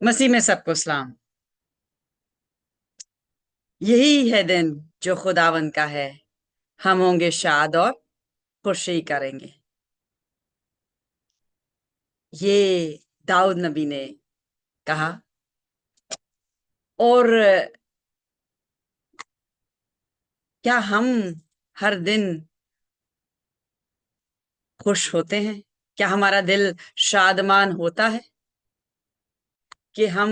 मसीह में सबको सलाम। यही है दिन जो खुदावंद का है। हम होंगे शाद और खुशी करेंगे। ये दाऊद नबी ने कहा। और क्या हम हर दिन खुश होते हैं? क्या हमारा दिल शादमान होता है कि हम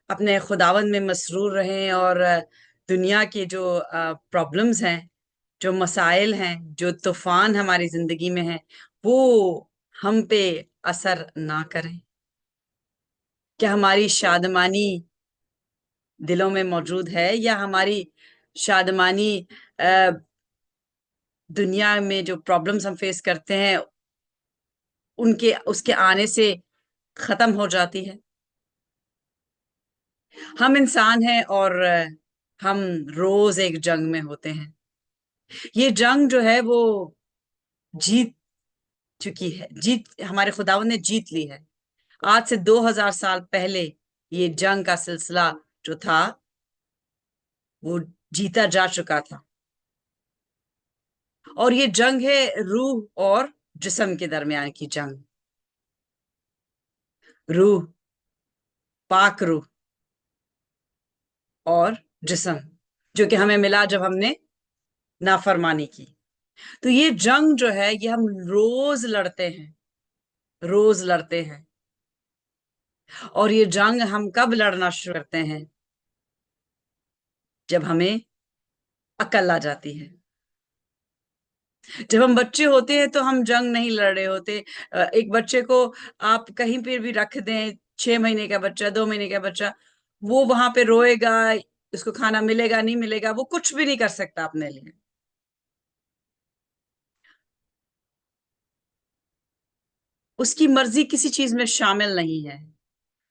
अपने खुदावंद में मसरूर रहें और दुनिया की जो प्रॉब्लम्स हैं, जो मसाइल हैं, जो तूफान हमारी जिंदगी में हैं, वो हम पे असर ना करें? क्या हमारी शादमानी दिलों में मौजूद है, या हमारी शादमानी अ, दुनिया में जो प्रॉब्लम्स हम फेस करते हैं उनके उसके आने से खत्म हो जाती है? हम इंसान हैं और हम रोज एक जंग में होते हैं। ये जंग जो है वो जीत चुकी है, जीत हमारे खुदावंद ने जीत ली है। आज से 2000 साल पहले ये जंग का सिलसिला जो था वो जीता जा चुका था। और ये जंग है रूह और जिस्म के दरमियान की जंग। रूह, पाक रूह, और जिस्म जो कि हमें मिला जब हमने नाफरमानी की। तो ये जंग जो है ये हम रोज लड़ते हैं, रोज लड़ते हैं। और ये जंग हम कब लड़ना शुरू करते हैं? जब हमें अकल आ जाती है। जब हम बच्चे होते हैं तो हम जंग नहीं लड़ रहे होते। एक बच्चे को आप कहीं पर भी रख दें, 6 महीने का बच्चा, 2 महीने का बच्चा, वो वहां पे रोएगा, उसको खाना मिलेगा नहीं मिलेगा, वो कुछ भी नहीं कर सकता अपने लिए। उसकी मर्जी किसी चीज में शामिल नहीं है।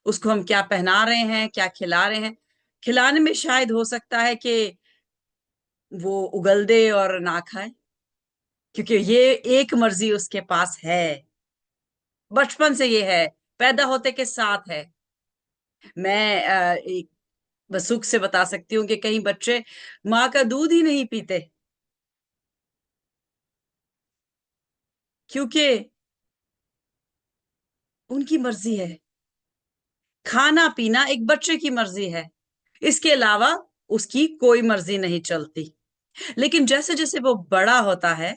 उसको हम क्या पहना रहे हैं, क्या खिला रहे हैं, खिलाने में शायद हो सकता है कि वो उगल दे और ना खाए, क्योंकि ये एक मर्जी उसके पास है, बचपन से ये है, पैदा होते के साथ है। मैं एक बस सुख से बता सकती हूँ कि कई बच्चे माँ का दूध ही नहीं पीते, क्योंकि उनकी मर्जी है। खाना पीना एक बच्चे की मर्जी है, इसके अलावा उसकी कोई मर्जी नहीं चलती। लेकिन जैसे जैसे वो बड़ा होता है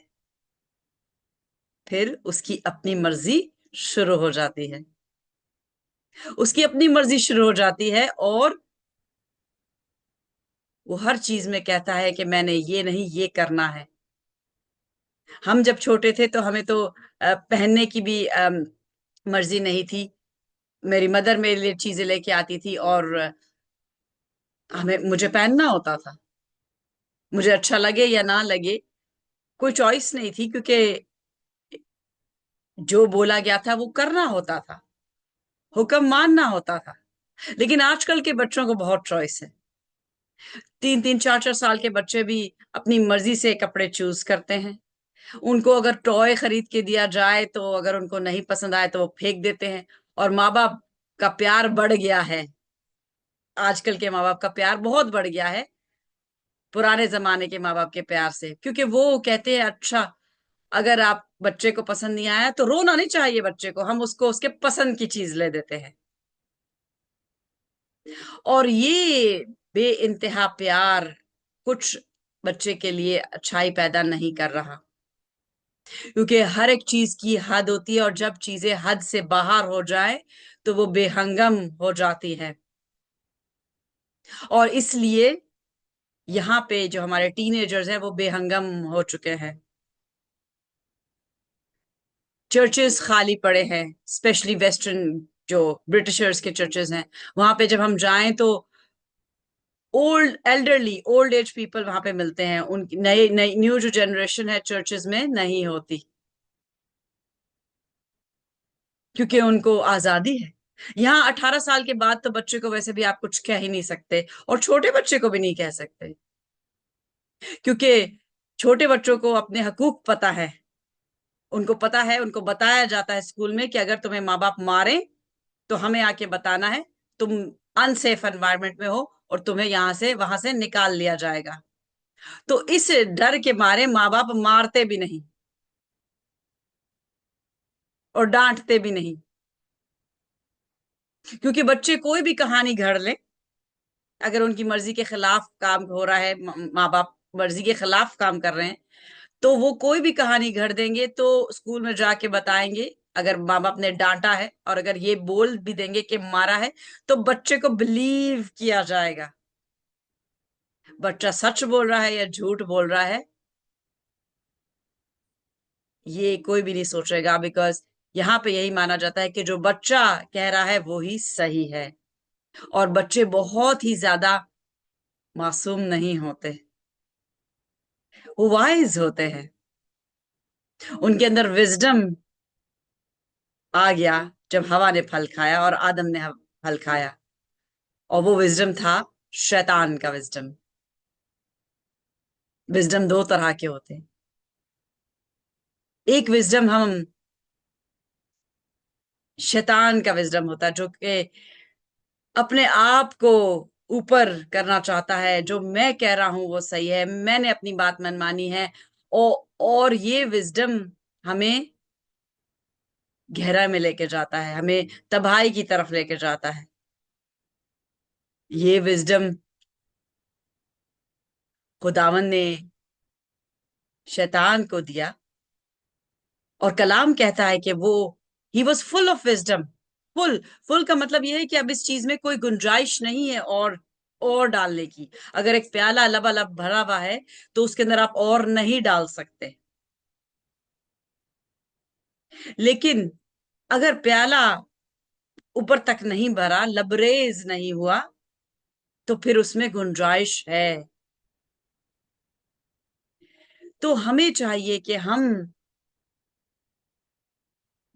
फिर उसकी अपनी मर्जी शुरू हो जाती है। उसकी अपनी मर्जी शुरू हो जाती है और वो हर चीज में कहता है कि मैंने ये नहीं, ये करना है। हम जब छोटे थे तो हमें तो पहनने की भी मर्जी नहीं थी। मेरी मदर मेरे लिए चीजें लेके आती थी और हमें मुझे पहनना होता था, मुझे अच्छा लगे या ना लगे, कोई चॉइस नहीं थी, क्योंकि जो बोला गया था वो करना होता था, हुक्म मानना होता था। लेकिन आजकल के बच्चों को बहुत चॉइस है। 3 3 4 4 साल के बच्चे भी अपनी मर्जी से कपड़े चूज करते हैं। उनको अगर टॉय खरीद के दिया जाए तो अगर उनको नहीं पसंद आए तो वो फेंक देते हैं। और माँ बाप का प्यार बढ़ गया है, आजकल के माँ बाप का प्यार बहुत बढ़ गया है पुराने जमाने के माँ बाप के प्यार से, क्योंकि वो कहते हैं अच्छा, अगर आप बच्चे को पसंद नहीं आया तो रोना नहीं चाहिए बच्चे को, हम उसको उसके पसंद की चीज ले देते हैं। और ये बे इंतहा प्यार कुछ बच्चे के लिए अच्छाई पैदा नहीं कर रहा, क्योंकि हर एक चीज की हद होती है और जब चीजें हद से बाहर हो जाए तो वो बेहंगम हो जाती है। और इसलिए यहाँ पे जो हमारे टीनेजर्स हैं वो बेहंगम हो चुके हैं। चर्चेस खाली पड़े हैं, स्पेशली वेस्टर्न जो ब्रिटिशर्स के चर्चेस हैं, वहां पे जब हम जाएं तो ओल्ड एज पीपल वहां पे मिलते हैं। उनकी नई नई न्यू जो जनरेशन है चर्चेस में नहीं होती, क्योंकि उनको आजादी है। यहाँ 18 साल के बाद तो बच्चे को वैसे भी आप कुछ कह ही नहीं सकते, और छोटे बच्चे को भी नहीं कह सकते, क्योंकि छोटे बच्चों को अपने हकूक पता है। उनको पता है, उनको बताया जाता है स्कूल में कि अगर तुम्हें माँ बाप मारे तो हमें आके बताना है, तुम अनसेफ एनवायरनमेंट में हो और तुम्हें यहां से वहां से निकाल लिया जाएगा। तो इस डर के मारे माँ बाप मारते भी नहीं और डांटते भी नहीं, क्योंकि बच्चे कोई भी कहानी घड़ ले, अगर उनकी मर्जी के खिलाफ काम हो रहा है, माँ बाप मर्जी के खिलाफ काम कर रहे हैं, तो वो कोई भी कहानी घड़ देंगे, तो स्कूल में जाके बताएंगे। अगर माँ बाप ने डांटा है और अगर ये बोल भी देंगे कि मारा है, तो बच्चे को बिलीव किया जाएगा। बच्चा सच बोल रहा है या झूठ बोल रहा है, ये कोई भी नहीं सोचेगा, बिकॉज यहाँ पे यही माना जाता है कि जो बच्चा कह रहा है वो ही सही है। और बच्चे बहुत ही ज्यादा मासूम नहीं होते, वो वाइज होते हैं। उनके अंदर विजडम आ गया जब हवा ने फल खाया और आदम ने फल खाया, और वो विजडम था शैतान का विजडम। विजडम दो तरह के होते हैं। एक विजडम हम शैतान का विजडम होता है, जो कि अपने आप को ऊपर करना चाहता है, जो मैं कह रहा हूं वो सही है, मैंने अपनी बात मनमानी है। और ये विजडम हमें गहराई में लेके जाता है, हमें तबाही की तरफ लेके जाता है। ये विजडम खुदावन ने शैतान को दिया, और कलाम कहता है कि वो he was full of wisdom. Full, full का मतलब यह है कि अब इस चीज में कोई गुंजाइश नहीं है और डालने की। अगर एक प्याला लबालब भरा हुआ है, तो उसके अंदर आप और नहीं डाल सकते। लेकिन अगर प्याला ऊपर तक नहीं भरा, लबरेज नहीं हुआ, तो फिर उसमें गुंजाइश है। तो हमें चाहिए कि हम,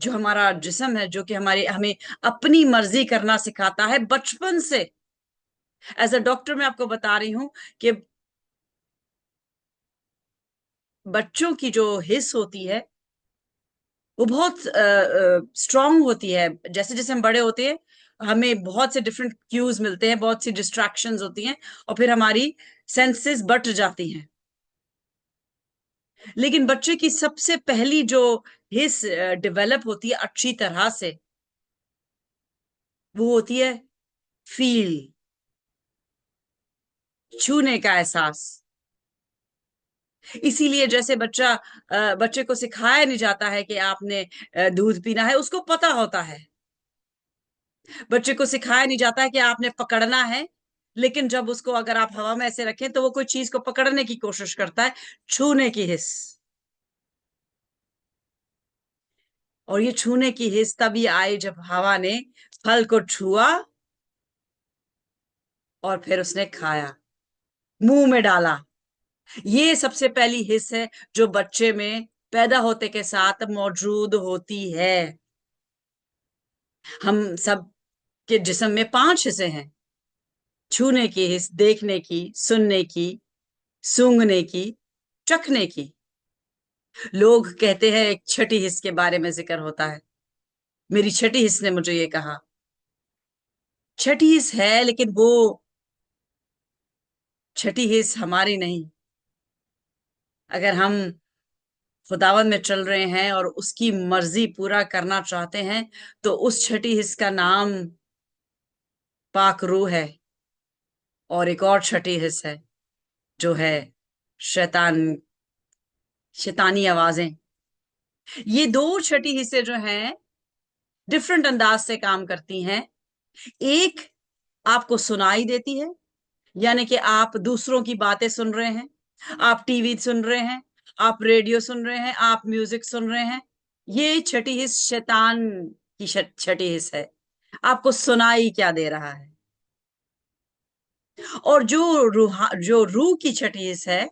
जो हमारा जिस्म है, जो कि हमारे हमें अपनी मर्जी करना सिखाता है बचपन से। एज अ डॉक्टर मैं आपको बता रही हूं कि बच्चों की जो हिस्स होती है वो बहुत स्ट्रांग होती है। जैसे जैसे हम बड़े होते हैं, हमें बहुत से डिफरेंट क्यूज मिलते हैं, बहुत सी डिस्ट्रैक्शंस होती हैं, और फिर हमारी सेंसेस बट जाती हैं। लेकिन बच्चे की सबसे पहली जो हिस्स डेवलप होती है अच्छी तरह से, वो होती है फील, छूने का एहसास। इसीलिए जैसे बच्चे को सिखाया नहीं जाता है कि आपने दूध पीना है, उसको पता होता है। बच्चे को सिखाया नहीं जाता है कि आपने पकड़ना है, लेकिन जब उसको अगर आप हवा में ऐसे रखें, तो वो कोई चीज को पकड़ने की कोशिश करता है, छूने की हिस्स। और ये छूने की हिस्स तभी आई जब हवा ने फल को छुआ और फिर उसने खाया, मुंह में डाला। ये सबसे पहली हिस्स है जो बच्चे में पैदा होते के साथ मौजूद होती है। हम सब के जिस्म में पांच हिस्से हैं: छूने की हिस्स, देखने की, सुनने की, सूंघने की, चखने की। लोग कहते हैं एक छठी हिस्स के बारे में जिक्र होता है। मेरी छठी हिस्स ने मुझे ये कहा। छठी हिस्स है, लेकिन वो छठी हिस्स हमारी नहीं। अगर हम खुदावन में चल रहे हैं और उसकी मर्जी पूरा करना चाहते हैं, तो उस छठी हिस्स का नाम पाक रूह है। और एक और छठी हिस्स है जो है शैतान, शैतानी आवाजें। ये दो छठी हिस्से जो हैं, डिफरेंट अंदाज से काम करती हैं। एक आपको सुनाई देती है, यानी कि आप दूसरों की बातें सुन रहे हैं, आप टीवी सुन रहे हैं, आप रेडियो सुन रहे हैं, आप म्यूजिक सुन रहे हैं। ये छठी हिस्स शैतान की छठी हिस्स है। आपको सुनाई क्या दे रहा है? और जो रूह की छठी हिस्स है,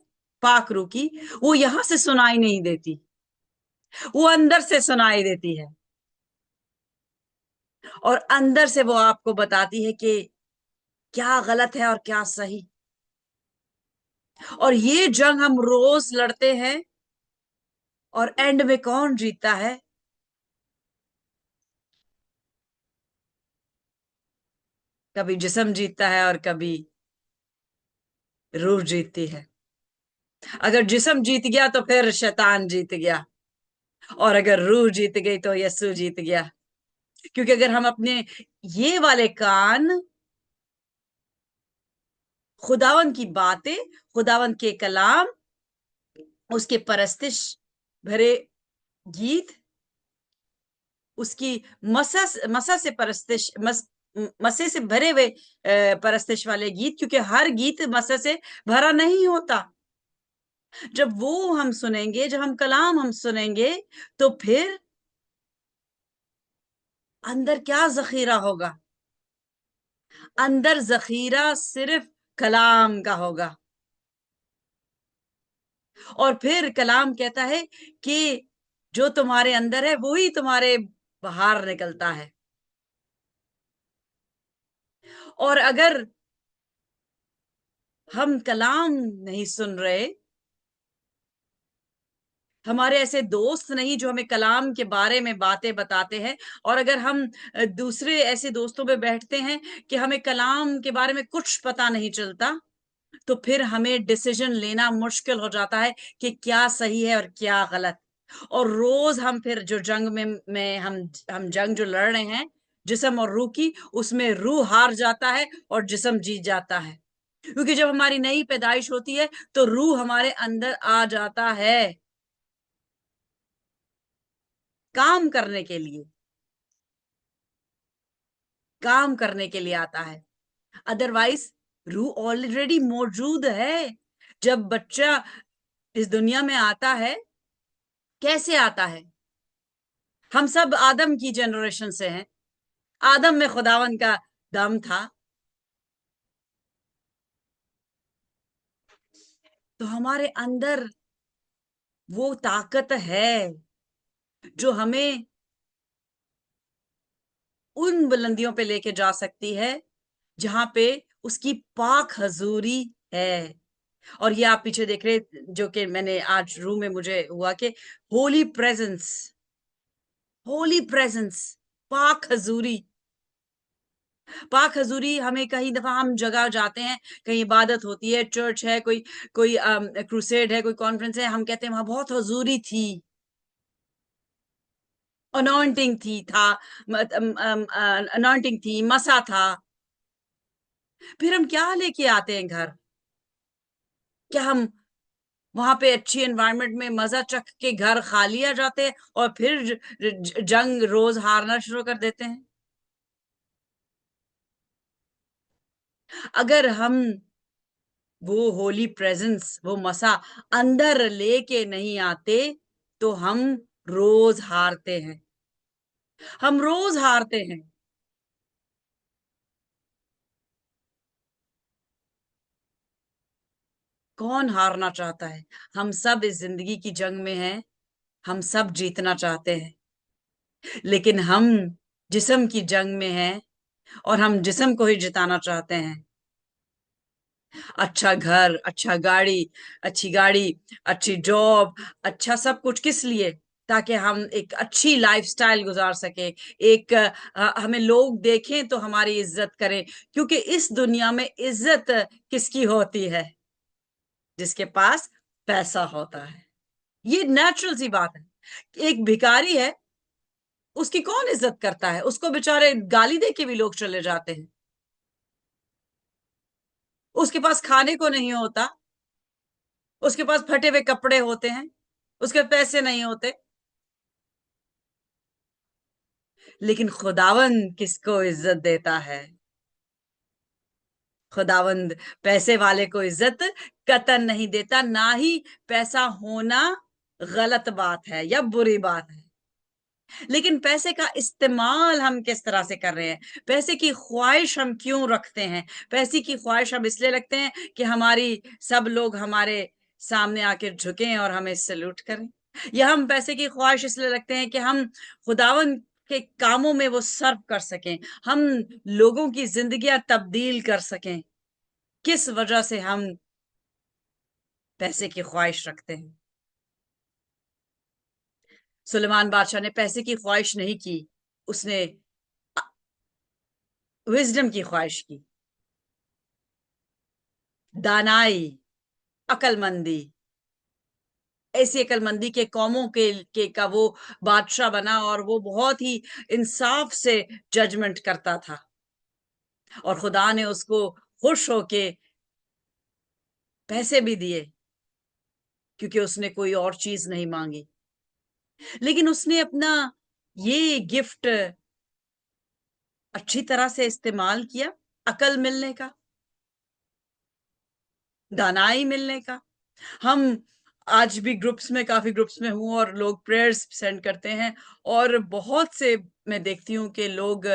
पाक रूह की, वो यहां से सुनाई नहीं देती, वो अंदर से सुनाई देती है। और अंदर से वो आपको बताती है कि क्या गलत है और क्या सही। और ये जंग हम रोज लड़ते हैं, और एंड में कौन जीतता है? कभी जिस्म जीतता है और कभी रूह जीतती है। अगर जिस्म जीत गया तो फिर शैतान जीत गया, और अगर रूह जीत गई तो यस्सु जीत गया। क्योंकि अगर हम अपने ये वाले कान, खुदावन की बातें, खुदावन के कलाम, उसके परस्तिश भरे गीत, उसकी मसा से परस्तिश मसे से भरे हुए परस्तिश वाले गीत, क्योंकि हर गीत मसा से भरा नहीं होता। जब वो हम सुनेंगे, जब हम कलाम हम सुनेंगे, तो फिर अंदर क्या जखीरा होगा? अंदर जखीरा सिर्फ कलाम का होगा। और फिर कलाम कहता है कि जो तुम्हारे अंदर है वो ही तुम्हारे बाहर निकलता है। और अगर हम कलाम नहीं सुन रहे, हमारे ऐसे दोस्त नहीं जो हमें कलाम के बारे में बातें बताते हैं, और अगर हम दूसरे ऐसे दोस्तों में बैठते हैं कि हमें कलाम के बारे में कुछ पता नहीं चलता, तो फिर हमें डिसीजन लेना मुश्किल हो जाता है कि क्या सही है और क्या गलत। और रोज हम फिर जो जंग में हम जंग जो लड़ रहे हैं जिस्म और रूह की, उसमें रूह हार जाता है और जिस्म जीत जाता है। क्योंकि जब हमारी नई पैदाइश होती है तो रूह हमारे अंदर आ जाता है काम करने के लिए, काम करने के लिए आता है। अदरवाइज रूह ऑलरेडी मौजूद है। जब बच्चा इस दुनिया में आता है, कैसे आता है? हम सब आदम की जनरेशन से हैं। आदम में खुदावन का दम था। तो हमारे अंदर वो ताकत है जो हमें उन बुलंदियों पे लेके जा सकती है जहां पे उसकी पाक हजूरी है। और ये आप पीछे देख रहे, जो कि मैंने आज रूम में मुझे हुआ कि होली प्रेजेंस, होली प्रेजेंस, पाक हजूरी। पाक हजूरी हमें कहीं दफा हम जगह जाते हैं, कहीं इबादत होती है, चर्च है, कोई कोई क्रूसेड है, कोई कॉन्फ्रेंस है, हम कहते हैं वहां बहुत हजूरी थी, अनॉइंटिंग थी था अनॉइंटिंग थी, मसा था। फिर हम क्या लेके आते हैं घर? क्या हम वहां पे अच्छी एनवायरनमेंट में मजा चख के घर खा लिया जाते हैं और फिर जंग रोज हारना शुरू कर देते हैं? अगर हम वो होली प्रेजेंस, वो मसा अंदर लेके नहीं आते, तो हम रोज हारते हैं, हम रोज हारते हैं। कौन हारना चाहता है? हम सब इस जिंदगी की जंग में हैं, हम सब जीतना चाहते हैं, लेकिन हम जिस्म की जंग में हैं और हम जिस्म को ही जिताना चाहते हैं। अच्छा घर, अच्छा गाड़ी, अच्छी गाड़ी, अच्छी जॉब, अच्छा सब कुछ किस लिए? ताकि हम एक अच्छी लाइफस्टाइल गुजार सके, एक हमें लोग देखें तो हमारी इज्जत करें। क्योंकि इस दुनिया में इज्जत किसकी होती है? जिसके पास पैसा होता है। ये नेचुरल सी बात है। एक भिखारी है, उसकी कौन इज्जत करता है? उसको बेचारे गाली दे के भी लोग चले जाते हैं। उसके पास खाने को नहीं होता, उसके पास फटे हुए कपड़े होते हैं, उसके पैसे नहीं होते, लेकिन खुदावंद किसको इज्जत देता है? खुदावंद पैसे वाले को इज्जत कतन नहीं देता। ना ही पैसा होना गलत बात है या बुरी बात है, लेकिन पैसे का इस्तेमाल हम किस तरह से कर रहे हैं, पैसे की ख्वाहिश हम क्यों रखते हैं? पैसे की ख्वाहिश हम इसलिए रखते हैं कि हमारी सब लोग हमारे सामने आके झुकें और हमें सल्यूट करें, या हम पैसे की ख्वाहिश इसलिए रखते हैं कि हम खुदावन के कामों में वो सर्व कर सकें, हम लोगों की जिंदगियां तब्दील कर सकें? किस वजह से हम पैसे की ख्वाहिश रखते हैं? सुलेमान बादशाह ने पैसे की ख्वाहिश नहीं की। उसने विजडम की ख्वाहिश की, दानाई, अकलमंदी, ऐसी अकलमंदी के कौमों के का वो बादशाह बना, और वो बहुत ही इंसाफ से जजमेंट करता था, और खुदा ने उसको खुश होके पैसे भी दिए, क्योंकि उसने कोई और चीज नहीं मांगी। लेकिन उसने अपना ये गिफ्ट अच्छी तरह से इस्तेमाल किया, अकल मिलने का, दानाई मिलने का। हम आज भी ग्रुप्स में, काफी ग्रुप्स में हूं, और लोग प्रेयर्स सेंड करते हैं, और बहुत से मैं देखती हूँ कि लोग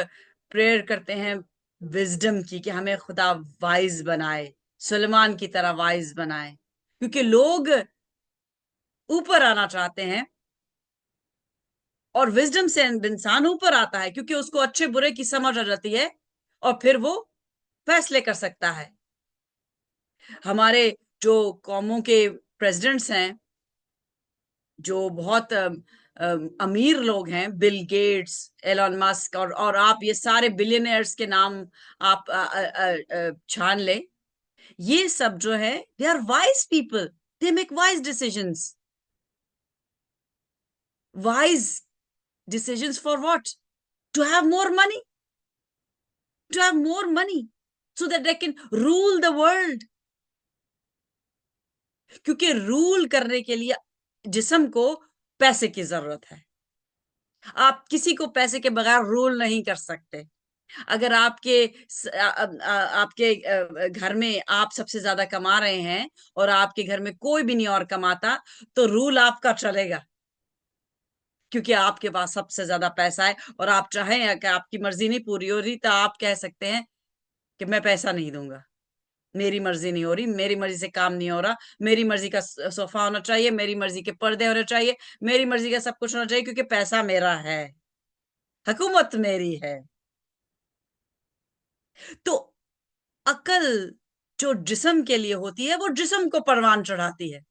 प्रेयर करते हैं विजडम की, कि हमें खुदा वाइज बनाए, सुलेमान की तरह वाइज बनाए, क्योंकि लोग ऊपर आना चाहते हैं, और विजडम से इंसान ऊपर आता है क्योंकि उसको अच्छे बुरे की समझ आ जाती है, और फिर वो फैसले कर सकता है। हमारे जो कौमों के प्रेसिडेंट्स हैं, जो बहुत अमीर लोग हैं, बिल गेट्स, एलन मस्क, और आप ये सारे बिलियनर्स के नाम आप छान ले, ये सब जो है, they are wise people, they make wise decisions. Wise decisions for what? To have more money, to have more money, so that they can rule the world। क्योंकि रूल करने के लिए जिस्म को पैसे की जरूरत है। आप किसी को पैसे के बगैर रूल नहीं कर सकते। अगर आपके घर में आप सबसे ज्यादा कमा रहे हैं, और आपके घर में कोई भी नहीं और कमाता, तो रूल आपका चलेगा, क्योंकि आपके पास सबसे ज्यादा पैसा है। और आप चाहें कि आपकी मर्जी नहीं पूरी हो रही, तो आप कह सकते हैं कि मैं पैसा नहीं दूंगा, मेरी मर्जी नहीं हो रही, मेरी मर्जी से काम नहीं हो रहा, मेरी मर्जी का सोफा होना चाहिए, मेरी मर्जी के पर्दे होने चाहिए, मेरी मर्जी का सब कुछ होना चाहिए, क्योंकि पैसा मेरा है, हुकूमत मेरी है। तो अकल जो जिस्म के लिए होती है, वो जिस्म को परवान चढ़ाती है।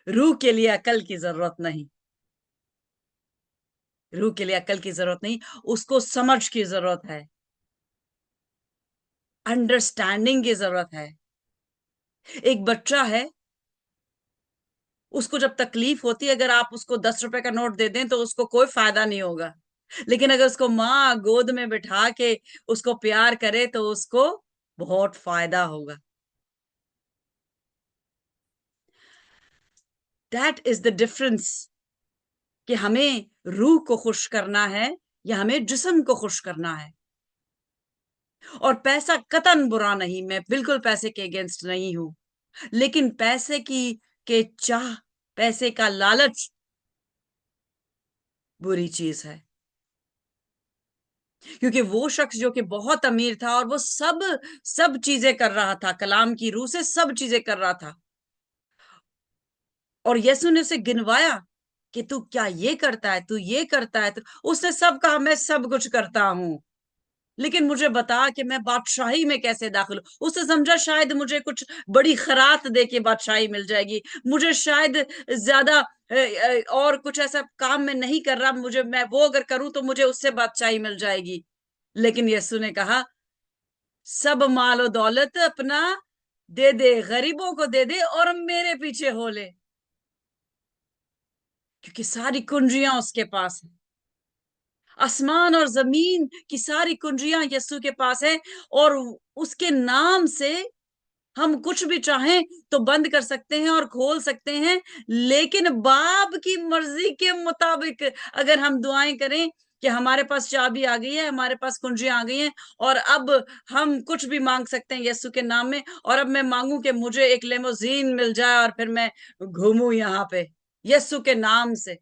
रूह के लिए अकल की जरूरत नहीं, रूह के लिए अकल की जरूरत नहीं, उसको समझ की जरूरत है, अंडरस्टैंडिंग की जरूरत है। एक बच्चा है, उसको जब तकलीफ होती है, अगर आप उसको 10 रुपए का नोट दे दें तो उसको कोई फायदा नहीं होगा, लेकिन अगर उसको माँ गोद में बिठा के उसको प्यार करे तो उसको बहुत फायदा होगा। दैट इज द डिफरेंस, कि हमें रूह को खुश करना है या हमें जिस्म को खुश करना है। और पैसा कतन बुरा नहीं, मैं बिल्कुल पैसे के अगेंस्ट नहीं हूं, लेकिन पैसे की के चाह, पैसे का लालच बुरी चीज है। क्योंकि वो शख्स जो कि बहुत अमीर था, और वो सब सब चीजें कर रहा था, कलाम की रूह से सब चीजें कर रहा था, और यीशु ने उसे गिनवाया कि तू क्या ये करता है, तू ये करता है, तो उसने सब कहा मैं सब कुछ करता हूं, लेकिन मुझे बता कि मैं बादशाही में कैसे दाखिल हूं। उसने समझा शायद मुझे कुछ बड़ी खरात दे के बादशाही मिल जाएगी, मुझे शायद ज्यादा और कुछ ऐसा काम मैं नहीं कर रहा, मुझे मैं वो अगर करूं तो मुझे उससे बादशाही मिल जाएगी। लेकिन यीशु ने कहा सब मालो दौलत अपना दे दे, गरीबों को दे दे, और मेरे पीछे हो ले, क्योंकि सारी कुंजियां उसके पास है। आसमान और जमीन की सारी कुंजियां यीशु के पास है, और उसके नाम से हम कुछ भी चाहें तो बंद कर सकते हैं और खोल सकते हैं, लेकिन बाप की मर्जी के मुताबिक अगर हम दुआएं करें कि हमारे पास चाबी आ गई है, हमारे पास कुंजियां आ गई हैं, और अब हम कुछ भी मांग सकते हैं यीशु के नाम में, और अब मैं मांगू कि मुझे एक लेमोजीन मिल जाए और फिर मैं घूमू यहाँ पे यीशु के नाम से।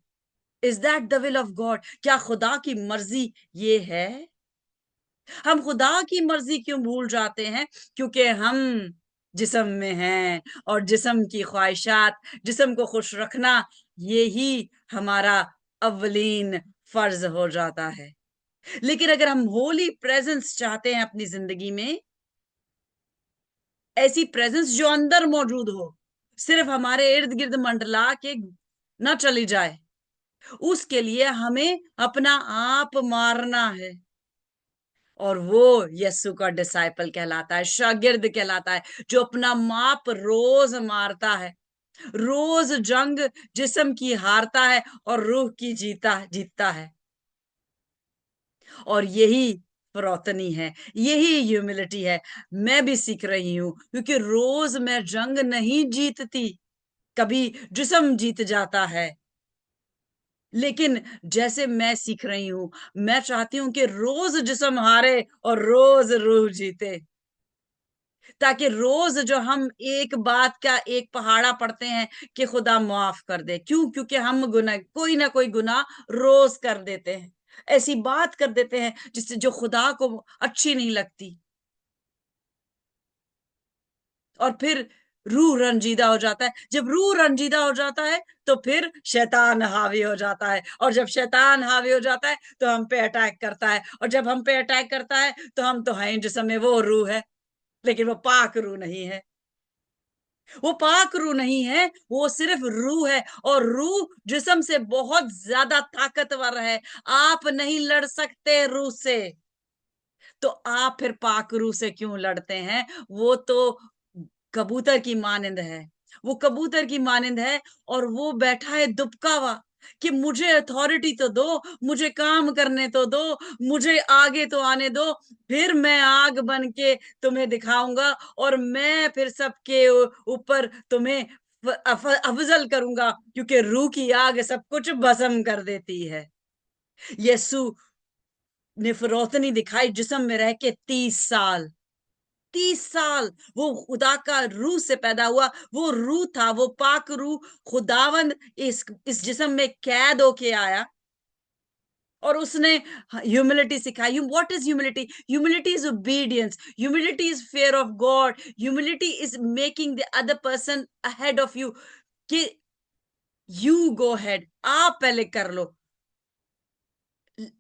Is that the will of God? क्या खुदा की मर्जी ये है? हम खुदा की मर्जी क्यों भूल जाते हैं? क्योंकि हम जिस्म में हैं, और जिस्म की ख्वाहिशात, जिस्म को खुश रखना, यही हमारा अवलीन फर्ज हो जाता है। लेकिन अगर हम होली प्रेजेंस चाहते हैं अपनी जिंदगी में, ऐसी प्रेजेंस जो अंदर मौजूद हो, सिर्फ हमारे इर्द गिर्द मंडला के न चली जाए, उसके लिए हमें अपना आप मारना है। और वो यीशु का डिसाइपल कहलाता है, शागिर्द कहलाता है, जो अपना माप रोज मारता है, रोज जंग जिस्म की हारता है और रूह की जीतता है। और यही फरोतनी है, यही ह्यूमिलिटी है। मैं भी सीख रही हूं, क्योंकि रोज मैं जंग नहीं जीतती, कभी जिस्म जीत जाता है। लेकिन जैसे मैं सीख रही हूं, मैं चाहती हूं कि रोज जिस्म हारे और रोज रूह जीते, ताकि रोज जो हम एक बात का एक पहाड़ा पढ़ते हैं कि खुदा माफ कर दे, क्यों? क्योंकि हम गुनाह, कोई ना कोई गुनाह रोज कर देते हैं, ऐसी बात कर देते हैं जिससे जो खुदा को अच्छी नहीं लगती, और फिर रूह रंजीदा हो जाता है। जब रूह रंजीदा हो जाता है तो फिर शैतान हावी हो जाता है, और जब शैतान हावी हो जाता है तो हम पे अटैक करता है, और जब हम पे अटैक करता है तो हम तो हैं जिसमें वो रूह है, लेकिन वो पाक रूह नहीं है, वो पाक रूह नहीं है, वो सिर्फ रूह है। और रूह जिस्म से बहुत ज्यादा ताकतवर है, आप नहीं लड़ सकते रूह से। तो आप फिर पाक रूह से क्यों लड़ते हैं? वो तो कबूतर की मानिंद है, वो कबूतर की मानिंद है, और वो बैठा है दुबका हुआ कि मुझे अथॉरिटी तो दो, मुझे काम करने तो दो, मुझे आगे तो आने दो, फिर मैं आग बन के तुम्हें दिखाऊंगा, और मैं फिर सबके ऊपर तुम्हें अफजल करूंगा, क्योंकि रूह की आग सब कुछ भस्म कर देती है। यीशु ने फिरौतनी दिखाई जिस्म में रह के 30 साल, 30 साल वो खुदा का रूह से पैदा हुआ, वो रूह था, वो पाक रूह खुदावंद इस जिस्म में कैद होके आया, और उसने ह्यूमिलिटी सिखाई। What is humility? Humility is obedience, humility is fear of God, humility is making the other person ahead of you, कि यू गो हेड, आप पहले कर लो।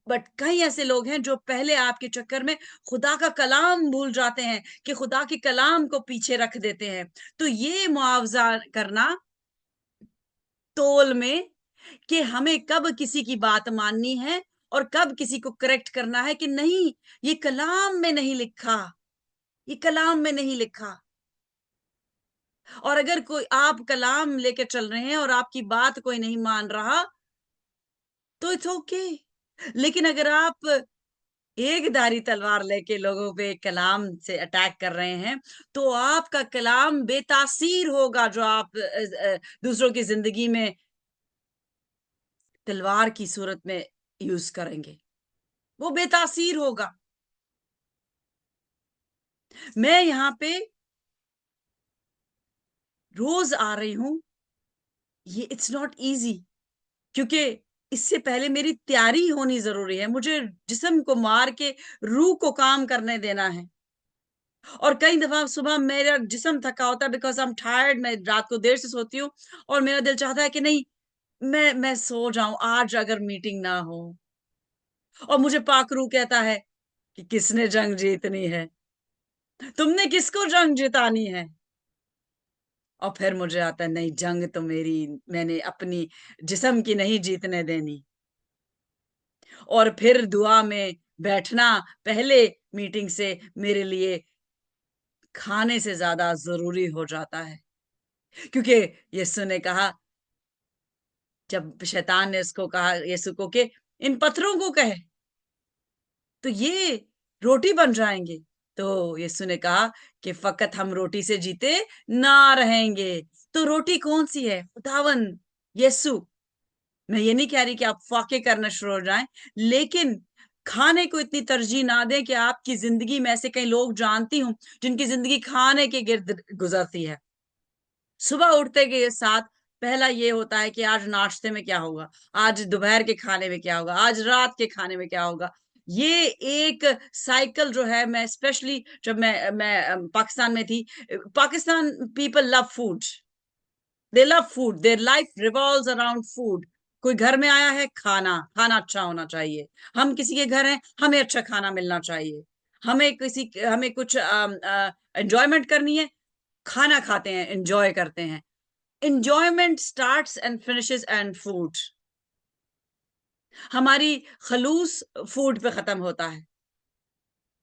बट कई ऐसे लोग हैं जो पहले आपके चक्कर में खुदा का कलाम भूल जाते हैं, कि खुदा के कलाम को पीछे रख देते हैं। तो ये मुआवजा करना तोल में, कि हमें कब किसी की बात माननी है और कब किसी को करेक्ट करना है, कि नहीं, ये कलाम में नहीं लिखा, ये कलाम में नहीं लिखा। और अगर कोई आप कलाम लेके चल रहे हैं और आपकी बात कोई नहीं मान रहा, तो इट्स ओके। लेकिन अगर आप एक धारी तलवार लेके लोगों पे कलाम से अटैक कर रहे हैं, तो आपका कलाम बेतासीर होगा, जो आप दूसरों की जिंदगी में तलवार की सूरत में यूज करेंगे, वो बेतासीर होगा। मैं यहाँ पे रोज आ रही हूँ, ये इट्स नॉट इजी, क्योंकि इससे पहले मेरी तैयारी होनी जरूरी है। मुझे जिस्म को मार के रूह को काम करने देना है। और कई दफा सुबह मेरा जिस्म थका होता है, बिकॉज आई एम टायर्ड, मैं रात को देर से सोती हूँ, और मेरा दिल चाहता है कि नहीं, मैं सो जाऊं आज, अगर मीटिंग ना हो। और मुझे पाकरू कहता है कि किसने जंग जीतनी है, तुमने किसको जंग जितानी है। और फिर मुझे आता है, नहीं, जंग तो मेरी, मैंने अपनी जिस्म की नहीं जीतने देनी। और फिर दुआ में बैठना पहले मीटिंग से मेरे लिए खाने से ज्यादा जरूरी हो जाता है, क्योंकि यीशु ने कहा, जब शैतान ने उसको कहा यीशु को कि इन पत्थरों को कहे तो ये रोटी बन जाएंगे, तो यीशु ने कहा कि फकत हम रोटी से जीते ना रहेंगे। तो रोटी कौन सी है? खुदावन यीशु। मैं ये नहीं कह रही कि आप फाके करना शुरू हो जाएं, लेकिन खाने को इतनी तरजीह ना दें, कि आपकी जिंदगी में ऐसे कई लोग जानती हूं जिनकी जिंदगी खाने के गिर्द गुजरती है। सुबह उठते के साथ पहला ये होता है कि आज नाश्ते में क्या होगा, आज दोपहर के खाने में क्या होगा, आज रात के खाने में क्या होगा। ये एक साइकिल जो है, मैं स्पेशली जब मैं पाकिस्तान में थी, Pakistan people love food, they love food, their life revolves around food. कोई घर में आया है, खाना, खाना अच्छा होना चाहिए। हम किसी के घर हैं, हमें अच्छा खाना मिलना चाहिए। हमें कुछ एंजॉयमेंट करनी है, खाना खाते हैं, एंजॉय करते हैं। enjoyment starts and finishes and food। हमारी खलूस फूड पे खत्म होता है।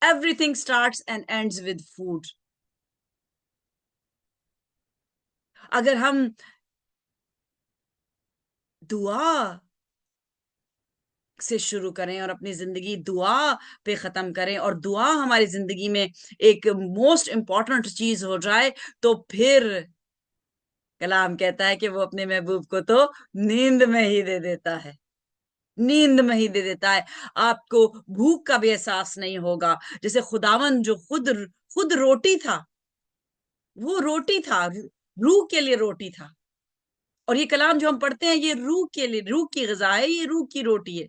Everything starts and ends with food. अगर हम दुआ से शुरू करें और अपनी जिंदगी दुआ पे खत्म करें और दुआ हमारी जिंदगी में एक मोस्ट इंपॉर्टेंट चीज हो जाए, तो फिर कलाम कहता है कि वो अपने महबूब को तो नींद में ही दे देता है, नींद में ही दे देता है। आपको भूख का भी एहसास नहीं होगा। जैसे खुदावन जो खुद खुद रोटी था, वो रोटी था, रूह के लिए रोटी था। और ये कलाम जो हम पढ़ते हैं, ये रूह के लिए, रूह की ग़िज़ा है, ये रूह की रोटी है।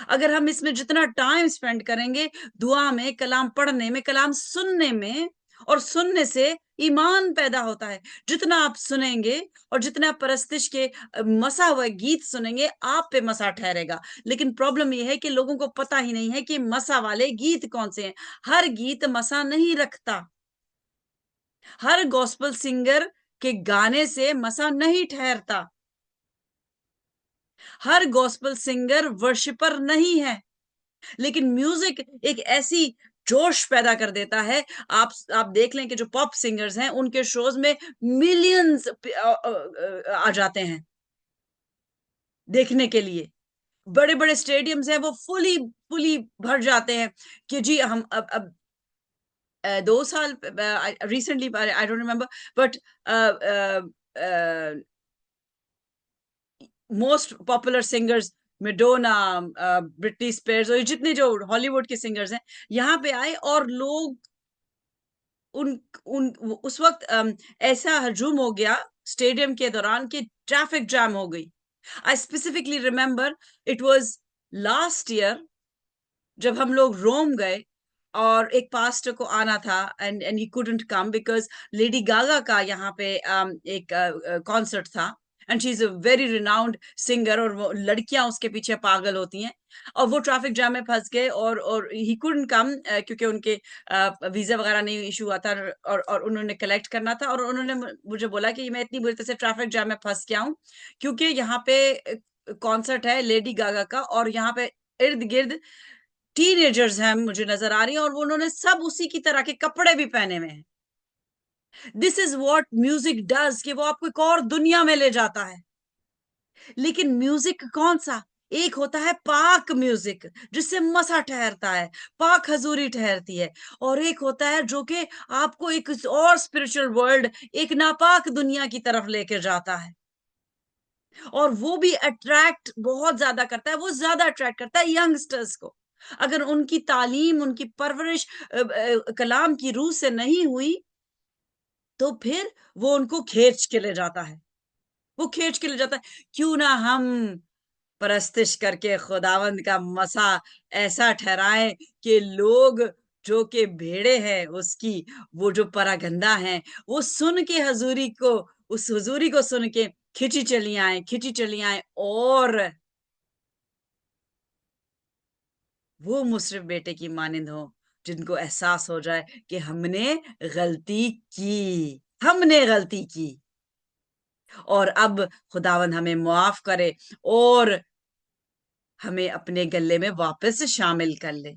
अगर हम इसमें जितना टाइम स्पेंड करेंगे दुआ में, कलाम पढ़ने में, कलाम सुनने में, और सुनने से ईमान पैदा होता है। जितना आप सुनेंगे और जितना आप परस्तिश के मसा हुए गीत सुनेंगे, आप पे मसा ठहरेगा। लेकिन प्रॉब्लम यह है कि लोगों को पता ही नहीं है कि मसा वाले गीत कौन से हैं। हर गीत मसा नहीं रखता। हर गॉस्पेल सिंगर के गाने से मसा नहीं ठहरता। हर गॉस्पेल सिंगर वर्शिपर नहीं है। लेकिन म्यूजिक एक ऐसी जोश पैदा कर देता है। आप देख लें कि जो पॉप सिंगर्स हैं, उनके शोज में मिलियंस आ जाते हैं देखने के लिए। बड़े बड़े स्टेडियम्स हैं, वो फुली फुली भर जाते हैं। कि जी हम अब 2 साल recently, I don't remember, but most popular singers Madonna, Britney Spears, और जितने जो हॉलीवुड के सिंगर्स हैं यहाँ पे आए, और लोग उन उन उस वक्त ऐसा हजूम हो गया स्टेडियम के दौरान कि ट्रैफिक जैम हो गई। I specifically remember it was last year, जब हम लोग रोम गए और एक पास्टर को आना था, and he couldn't come because Lady Gaga का यहाँ पे एक कॉन्सर्ट था, and she is a very renowned singer, और वो लड़कियां उसके पीछे पागल होती हैं। और वो ट्रैफिक जाम में फंस गए, और ही कुडंट कम क्योंकि उनके वीजा वगैरह नहीं इशू हुआ था, और उन्होंने कलेक्ट करना था। और उन्होंने मुझे बोला कि मैं इतनी बुरी तरह से ट्रैफिक जाम में फंस गया हूँ क्योंकि यहाँ पे कॉन्सर्ट है लेडी गागा का, और यहाँ पे इर्द गिर्द टीनेजर्स हैं मुझे नजर आ रही हैं, और वो उन्होंने सब उसी की तरह के कपड़े भी पहने हुए हैं। This is what music does, कि वो आपको एक और दुनिया में ले जाता है। लेकिन म्यूजिक कौन सा? एक होता है पाक म्यूजिक, जिससे मसा ठहरता है, पाक हजूरी ठहरती है। और एक होता है जो कि आपको एक और स्पिरिचुअल वर्ल्ड, एक नापाक दुनिया की तरफ लेकर जाता है। और वो भी अट्रैक्ट बहुत ज्यादा करता है, वो ज्यादा अट्रैक्ट करता है यंगस्टर्स को। अगर उनकी तालीम, उनकी परवरिश कलाम की रूह से नहीं हुई, तो फिर वो उनको खींच के ले जाता है, वो खींच के ले जाता है। क्यों ना हम परस्तिश करके खुदावंद का मसा ऐसा ठहराएं कि लोग जो के भेड़े हैं उसकी, वो जो परागंदा हैं, वो सुन के हजूरी को, उस हुजूरी को सुन के खिंची चली आए, खिंची चली आए, और वो मुसरिफ बेटे की मानिंद हो, जिनको एहसास हो जाए कि गलती की हमने गलती की, और अब खुदावंद हमें मुआफ करे और हमें अपने गले में वापस शामिल कर ले।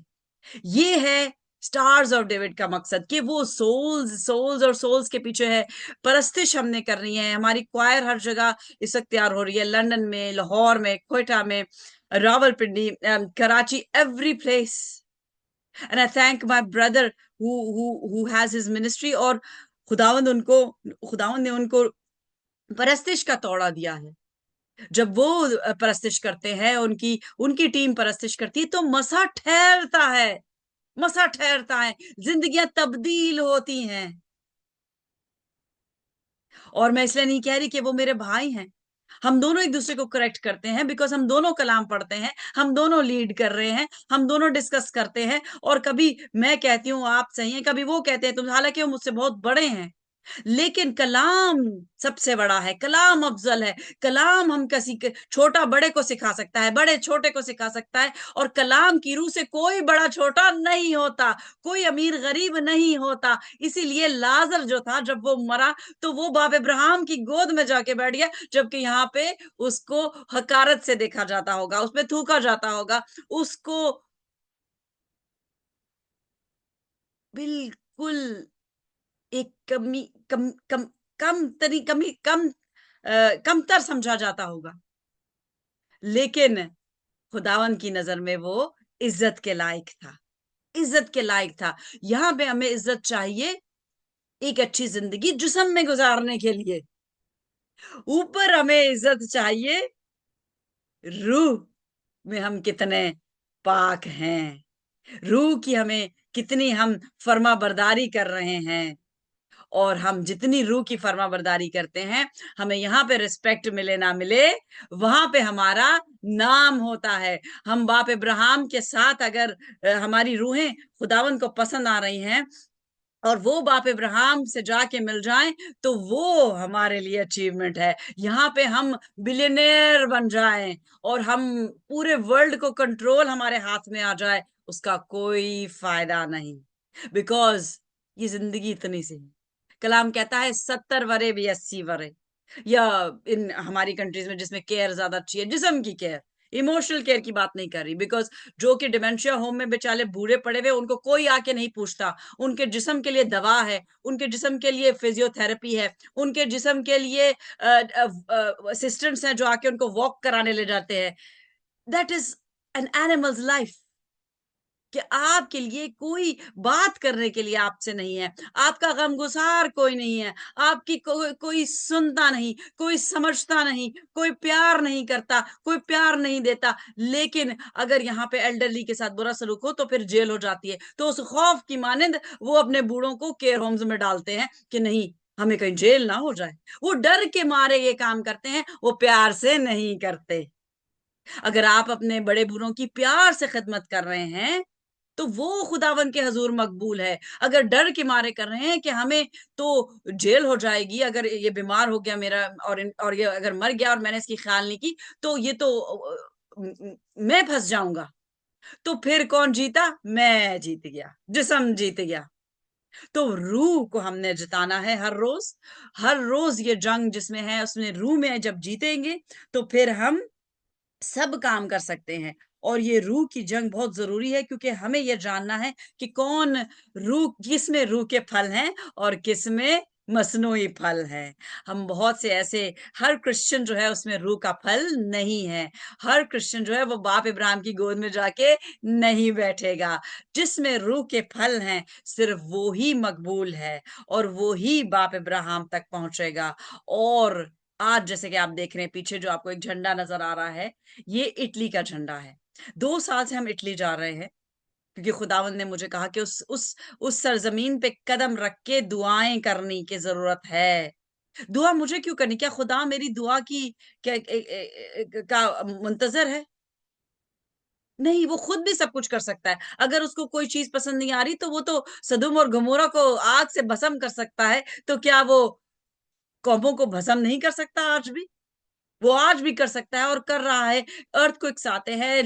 ये है स्टार्स ऑफ डेविड का मकसद, कि वो सोल्स सोल्स और सोल्स के पीछे है। परस्तिश हमने करनी है। हमारी क्वायर हर जगह इस वक्त तैयार हो रही है, लंदन में, लाहौर में, क्वेटा में, Rawalpindi, Karachi, every place. And I thank my brother who has his ministry. और खुदावंद उनको, खुदावंद ने उनको परस्तिश का तोड़ा दिया है। जब वो परस्तिश करते हैं, उनकी उनकी टीम परस्तिश करती है, तो मसा ठहरता है, मसा ठहरता है, जिंदगियां तब्दील होती हैं। और मैं इसलिए नहीं कह रही कि वो मेरे भाई हैं। हम दोनों एक दूसरे को करेक्ट करते हैं, बिकॉज हम दोनों कलाम पढ़ते हैं, हम दोनों लीड कर रहे हैं, हम दोनों डिस्कस करते हैं। और कभी मैं कहती हूँ आप सही हैं, कभी वो कहते हैं तुम, हालांकि वो मुझसे बहुत बड़े हैं। लेकिन कलाम सबसे बड़ा है, कलाम अफजल है। कलाम हम किसी के छोटा बड़े को सिखा सकता है, बड़े छोटे को सिखा सकता है। और कलाम की रूह से कोई बड़ा छोटा नहीं होता, कोई अमीर गरीब नहीं होता। इसीलिए लाजर जो था, जब वो मरा, तो वो बाप इब्राहिम की गोद में जाके बैठ गया, जबकि यहाँ पे उसको हकारत से देखा जाता होगा, उसपे थूका जाता होगा, उसको बिल्कुल एक कमी कम कम कम तरी कमी कम कमतर समझा जाता होगा, लेकिन खुदावन की नजर में वो इज्जत के लायक था, इज्जत के लायक था। यहाँ पे हमें इज्जत चाहिए एक अच्छी जिंदगी जिस्म में गुजारने के लिए, ऊपर हमें इज्जत चाहिए रूह में हम कितने पाक हैं, रूह की हमें कितनी हम फर्मा बरदारी कर रहे हैं। और हम जितनी रूह की फर्मा बरदारी करते हैं, हमें यहाँ पे रिस्पेक्ट मिले ना मिले, वहां पे हमारा नाम होता है। हम बाप इब्राहिम के साथ अगर हमारी रूहें खुदावन को पसंद आ रही हैं और वो बाप इब्राहिम से जाके मिल जाएं, तो वो हमारे लिए अचीवमेंट है। यहाँ पे हम बिलियनेयर बन जाएं और हम पूरे वर्ल्ड को कंट्रोल हमारे हाथ में आ जाए, उसका कोई फायदा नहीं, बिकॉज ये जिंदगी इतनी सी है। कलाम कहता है 70 वरे भी 80 वरे, या इन हमारी कंट्रीज में जिसमें केयर ज्यादा अच्छी है, जिस्म की केयर, इमोशनल केयर की बात नहीं कर रही, बिकॉज जो कि डिमेंशिया होम में बेचारे बूढ़े पड़े हुए, उनको कोई आके नहीं पूछता। उनके जिस्म के लिए दवा है, उनके जिस्म के लिए फिजियोथेरेपी है, उनके जिस्म के लिए असिस्टेंट्स हैं जो आके उनको वॉक कराने ले जाते हैं। That is an animals life, कि आपके लिए कोई बात करने के लिए आपसे नहीं है, आपका गमगुसार कोई नहीं है, आपकी कोई सुनता नहीं, कोई समझता नहीं, कोई प्यार नहीं करता, कोई प्यार नहीं देता। लेकिन अगर यहाँ पे एल्डरली के साथ बुरा सलूक हो तो फिर जेल हो जाती है। तो उस खौफ की मानिंद वो अपने बूढ़ों को केयर होम्स में डालते हैं कि नहीं, हमें कहीं जेल ना हो जाए। वो डर के मारे ये काम करते हैं, वो प्यार से नहीं करते। अगर आप अपने बड़े बूढ़ों की प्यार से खिदमत कर रहे हैं तो वो खुदावन के हजूर मकबूल है। अगर डर के मारे कर रहे हैं कि हमें तो जेल हो जाएगी, अगर ये बीमार हो गया मेरा और ये अगर मर गया और मैंने इसकी ख्याल नहीं की, तो ये तो मैं फंस जाऊंगा, तो फिर कौन जीता? मैं जीत गया, जिस्म जीत गया। तो रूह को हमने जिताना है हर रोज, हर रोज ये जंग जिसमें है उसमें रूह में जब जीतेंगे तो फिर हम सब काम कर सकते हैं। और ये रूह की जंग बहुत जरूरी है, क्योंकि हमें यह जानना है कि कौन रूह, किस में रूह के फल हैं और किस में मसनूई फल है। हम बहुत से ऐसे, हर क्रिश्चियन जो है उसमें रूह का फल नहीं है। हर क्रिश्चियन जो है वो बाप इब्राहिम की गोद में जाके नहीं बैठेगा। जिसमें रूह के फल हैं सिर्फ वो ही मकबूल है और वो ही बाप इब्राहिम तक पहुंचेगा। और आज जैसे कि आप देख रहे हैं पीछे जो आपको एक झंडा नजर आ रहा है, ये इटली का झंडा है। 2 साल से हम इटली जा रहे हैं, क्योंकि खुदावंद ने मुझे कहा कि उस सरजमीन पे कदम रख के दुआएं करने की जरूरत है। दुआ मुझे क्यों करनी? क्या खुदा मेरी दुआ की क्या का मुंतजर है? नहीं, वो खुद भी सब कुछ कर सकता है। अगर उसको कोई चीज पसंद नहीं आ रही तो वो तो सदुम और गमोरा को आग से भस्म कर सकता है, तो क्या वो कौमों को भस्म नहीं कर सकता आज भी? वो आज भी कर सकता है और कर रहा है। अर्थक्वेक्स आते हैं,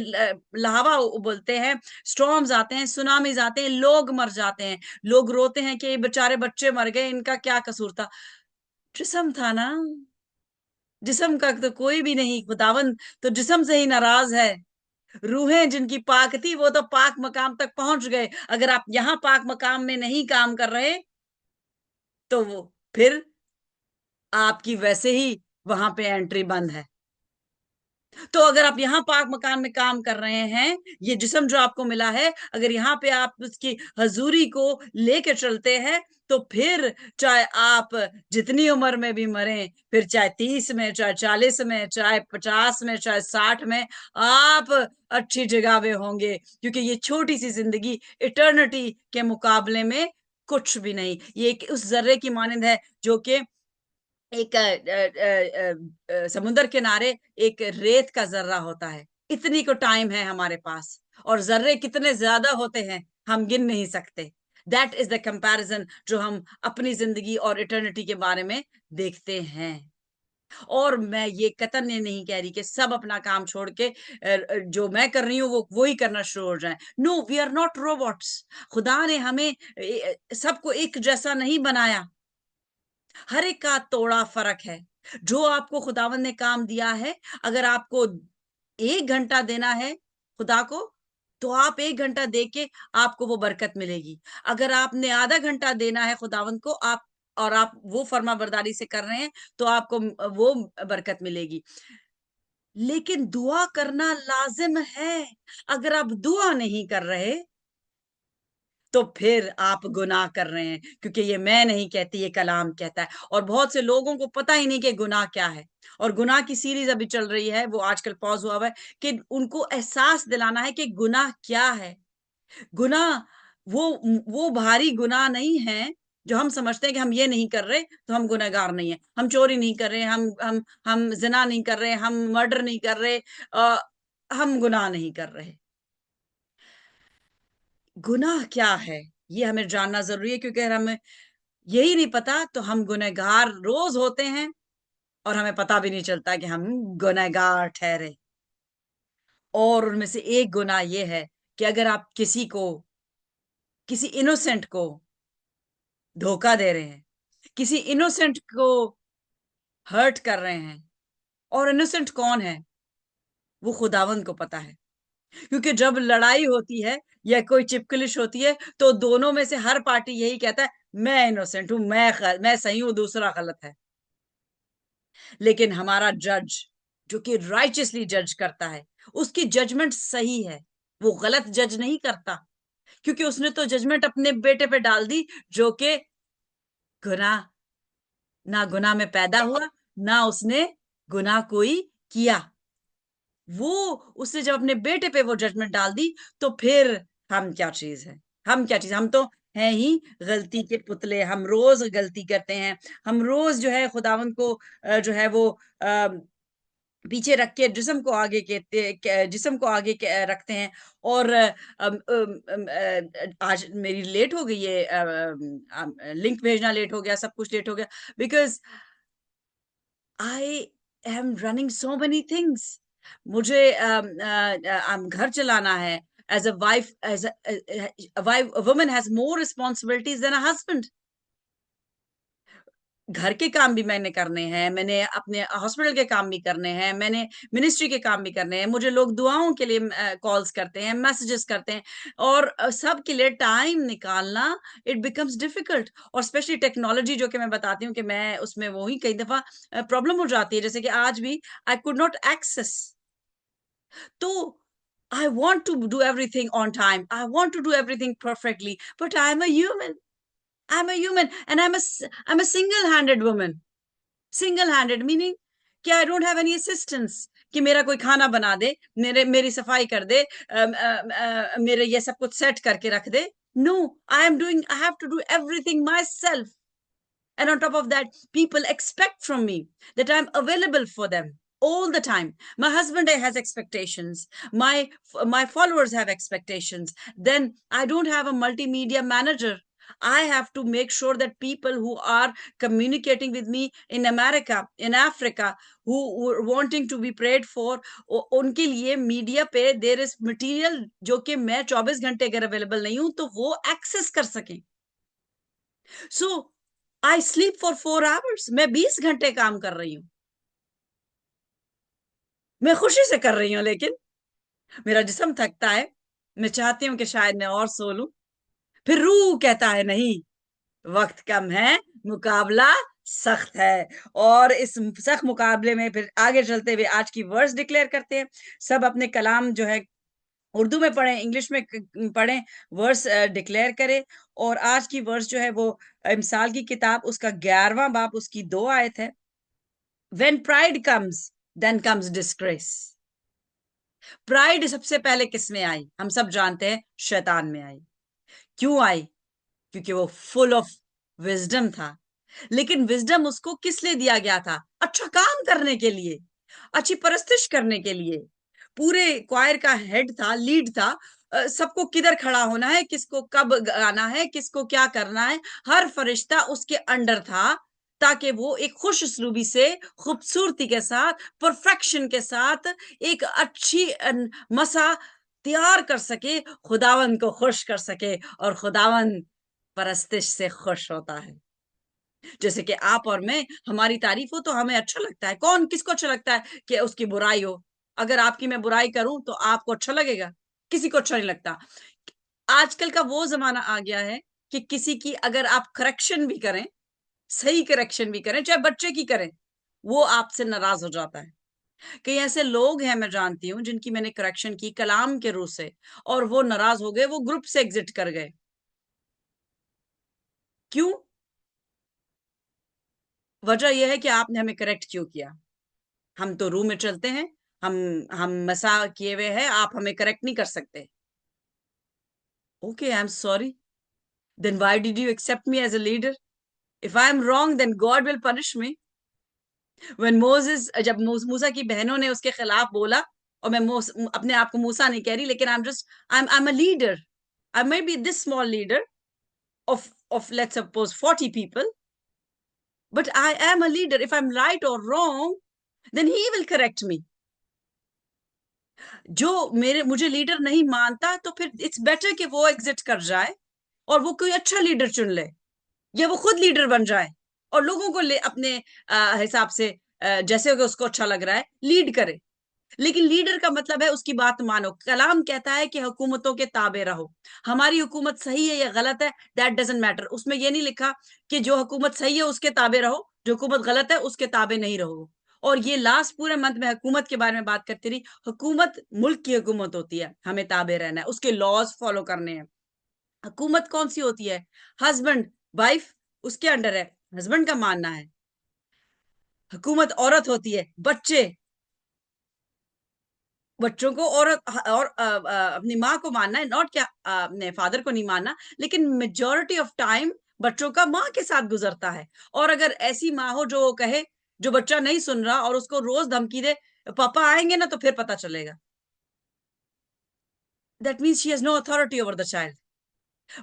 लावा बोलते हैं, स्टॉर्म्स आते हैं, सुनामीज आते हैं, लोग मर जाते हैं, लोग रोते हैं कि ये बेचारे बच्चे मर गए, इनका क्या कसूर था? जिस्म था ना, जिस्म का तो कोई भी नहीं, खुदावन तो जिस्म से ही नाराज है। रूहें जिनकी पाक थी वो तो पाक मकाम तक पहुंच गए। अगर आप यहाँ पाक मकाम में नहीं काम कर रहे तो वो फिर आपकी वैसे ही वहां पे एंट्री बंद है। तो अगर आप यहाँ पाक मकान में काम कर रहे हैं, ये जिस्म जो आपको मिला है, अगर यहाँ पे आप उसकी हजूरी को लेके चलते हैं, तो फिर चाहे आप जितनी उम्र में भी मरें, फिर चाहे 30 में, चाहे 40 में, चाहे 50 में, चाहे 60 में, आप अच्छी जगह पे होंगे, क्योंकि ये छोटी सी जिंदगी इटर्निटी के मुकाबले में कुछ भी नहीं। ये उस जर्रे की मानंद है जो कि एक समुद्र किनारे एक रेत का जर्रा होता है। इतनी को टाइम है हमारे पास, और जर्रे कितने ज्यादा होते हैं हम गिन नहीं सकते। दैट इज द कंपैरिजन जो हम अपनी जिंदगी और इटर्निटी के बारे में देखते हैं। और मैं ये कतन ये नहीं कह रही कि सब अपना काम छोड़ के जो मैं कर रही हूँ वो ही करना शुरू हो जाए। No, we are not robots. खुदा ने हमें सबको एक जैसा नहीं बनाया, हर एक का तोड़ा फर्क है। जो आपको खुदावन ने काम दिया है, अगर आपको 1 घंटा देना है खुदा को, तो आप 1 घंटा दे के आपको वो बरकत मिलेगी। अगर आपने आधा घंटा देना है खुदावंद को, आप और आप वो फर्मा बरदारी से कर रहे हैं, तो आपको वो बरकत मिलेगी। लेकिन दुआ करना लाजिम है। अगर आप दुआ नहीं कर रहे तो फिर आप गुनाह कर रहे हैं, क्योंकि ये मैं नहीं कहती, ये कलाम कहता है। और बहुत से लोगों को पता ही नहीं कि गुनाह क्या है। और गुनाह की सीरीज अभी चल रही है, वो आजकल पॉज हुआ हुआ है, कि उनको एहसास दिलाना है कि गुनाह क्या है। गुनाह वो वो भारी गुनाह नहीं है जो हम समझते हैं कि हम ये नहीं कर रहे तो हम गुनहगार नहीं है। हम चोरी नहीं कर रहे, हम जिना नहीं कर रहे, हम मर्डर नहीं कर रहे, हम गुनाह नहीं कर रहे। गुनाह क्या है ये हमें जानना जरूरी है, क्योंकि अगर हमें यही नहीं पता तो हम गुनहगार रोज होते हैं और हमें पता भी नहीं चलता कि हम गुनहगार ठहरे। और उनमें से एक गुनाह ये है कि अगर आप किसी इनोसेंट को धोखा दे रहे हैं, किसी इनोसेंट को हर्ट कर रहे हैं। और इनोसेंट कौन है? वो खुदावंद को पता है। क्योंकि जब लड़ाई होती है या कोई चिपकलिश होती है, तो दोनों में से हर पार्टी यही कहता है, मैं इनोसेंट हूं, मैं सही हूं, दूसरा गलत है। लेकिन हमारा जज, जो कि राइचियसली जज करता है, उसकी जजमेंट सही है। वो गलत जज नहीं करता, क्योंकि उसने तो जजमेंट अपने बेटे पे डाल दी, जो कि गुनाह ना गुनाह में पैदा हुआ, ना उसने गुनाह कोई किया। वो उसने जब अपने बेटे पे वो जजमेंट डाल दी, तो फिर हम क्या चीज है? हम क्या चीज? हम तो हैं ही गलती के पुतले। हम रोज गलती करते हैं। हम रोज जो है खुदावंद को जो है वो पीछे रख के जिस्म को आगे रखते हैं। और आज मेरी लेट हो गई है, लिंक भेजना लेट हो गया, सब कुछ लेट हो गया, because I am running so many things. मुझे घर चलाना है। As a wife, woman has more responsibilities than a husband. घर के काम भी मैंने करने हैं, मैंने अपने हॉस्पिटल के काम भी करने हैं, मैंने मिनिस्ट्री के काम भी करने हैं। मुझे लोग दुआओं के लिए कॉल्स करते हैं, मैसेजेस करते हैं, और सब के लिए टाइम निकालना, इट बिकम्स डिफिकल्ट। और स्पेशली टेक्नोलॉजी, जो कि मैं बताती हूँ कि मैं उसमें वो ही कई दफा प्रॉब्लम हो जाती है, जैसे कि आज भी आई कुड नॉट एक्सेस। तो I want to do everything on time, I want to do everything perfectly, but I am a human. I'm a human, and I'm a single-handed woman. Single-handed meaning कि I don't have any assistance, कि मेरा कोई खाना बना दे, मेरी सफाई कर दे, मेरे ये सब कुछ सेट करके रख दे। No, I have to do everything myself. And on top of that, people expect from me that I'm available for them all the time. My husband has expectations. My followers have expectations. Then I don't have a multimedia manager. I have to make sure that people who are communicating with me in America, in Africa, who are wanting to be prayed for, उनके लिए media पे there is material जो कि मैं 24 घंटे अगर available नहीं हूं तो वो एक्सेस कर सकें। सो आई स्लीप फॉर 4 आवर्स। मैं 20 घंटे काम कर रही हूँ। मैं खुशी से कर रही हूँ, लेकिन मेरा जिस्म थकता है। मैं चाहती हूँ कि शायद मैं और सो लूं। फिर रूह कहता है, नहीं, वक्त कम है, मुकाबला सख्त है। और इस सख्त मुकाबले में फिर आगे चलते हुए आज की वर्स डिक्लेयर करते हैं। सब अपने कलाम जो है उर्दू में पढ़ें, इंग्लिश में पढ़ें, वर्स डिक्लेयर करें। और आज की वर्स जो है वो मिसाल की किताब, उसका 11वां बाब, उसकी 2 आयत है। When pride comes, then comes disgrace. Pride सबसे पहले किस में आई? हम सब जानते हैं, शैतान में आई। क्यों आई? क्योंकि वो फुल ऑफ विजडम था। लेकिन विजडम उसको किस लिए दिया गया था? अच्छा काम करने के लिए, अच्छी परस्तिश करने के लिए। पूरे क्वायर का हेड था, लीड था। सबको किधर खड़ा होना है, किसको कब गाना है, किसको क्या करना है, हर फरिश्ता उसके अंडर था, ताकि वो एक खुश उसलूबी से, खूबसूरती के साथ, परफेक्शन के साथ एक अच्छी मसा तैयार कर सके, खुदावन को खुश कर सके। और खुदावन परस्तिश से खुश होता है। जैसे कि आप और मैं, हमारी तारीफ हो तो हमें अच्छा लगता है। कौन किसको अच्छा लगता है कि उसकी बुराई हो? अगर आपकी मैं बुराई करूं तो आपको अच्छा लगेगा? किसी को अच्छा नहीं लगता। आजकल का वो जमाना आ गया है कि किसी की अगर आप करेक्शन भी करें, सही करेक्शन भी करें, चाहे बच्चे की करें, वो आपसे नाराज हो जाता है। कई ऐसे लोग हैं मैं जानती हूँ जिनकी मैंने करेक्शन की कलाम के रूह से, और वो नाराज हो गए, वो ग्रुप से एग्जिट कर गए। क्यों? वजह यह है कि आपने हमें करेक्ट क्यों किया? हम तो रूह में चलते हैं, हम हम मसा किए हुए हैं, आप हमें करेक्ट नहीं कर सकते। Okay, I am sorry, then why did you accept me as a leader? If I am wrong then God will punish me. When Moses, जब मूसा की बहनों ने उसके खिलाफ बोला, और मैं अपने आप को मूसा नहीं कह रही, लेकिन आई am a leader, I may be this small leader of let's suppose 40 people, but I am a leader. If I'm right or wrong, then he will correct me. जो मेरे मुझे लीडर नहीं मानता, तो फिर इट्स बेटर कि वो exit कर जाए और वो कोई अच्छा लीडर चुन ले, या वो खुद लीडर बन जाए और लोगों को ले अपने हिसाब से, जैसे कि उसको अच्छा लग रहा है लीड करे। लेकिन लीडर का मतलब है उसकी बात मानो। कलाम कहता है कि हुकूमतों के ताबे रहो। हमारी हुकूमत सही है या गलत है, दैट डजंट मैटर। उसमें ये नहीं लिखा कि जो हुकूमत सही है उसके ताबे रहो, जो हुकूमत गलत है उसके ताबे नहीं रहो। और ये लास्ट पूरे मंथ में हुकूमत के बारे में बात करती रही। हुकूमत मुल्क की हुकूमत होती है, हमें ताबे रहना है, उसके लॉज फॉलो करने हैं। हुकूमत कौन सी होती है? हस्बैंड वाइफ उसके अंडर है, हस्बैंड का मानना है। हुकूमत औरत होती है, बच्चे, बच्चों को और अपनी माँ को मानना है, नॉट क्या अपने फादर को नहीं मानना, लेकिन मेजोरिटी ऑफ टाइम बच्चों का माँ के साथ गुजरता है। और अगर ऐसी माँ हो जो कहे, जो बच्चा नहीं सुन रहा और उसको रोज धमकी दे, पापा आएंगे ना तो फिर पता चलेगा, that means she has no authority over the child.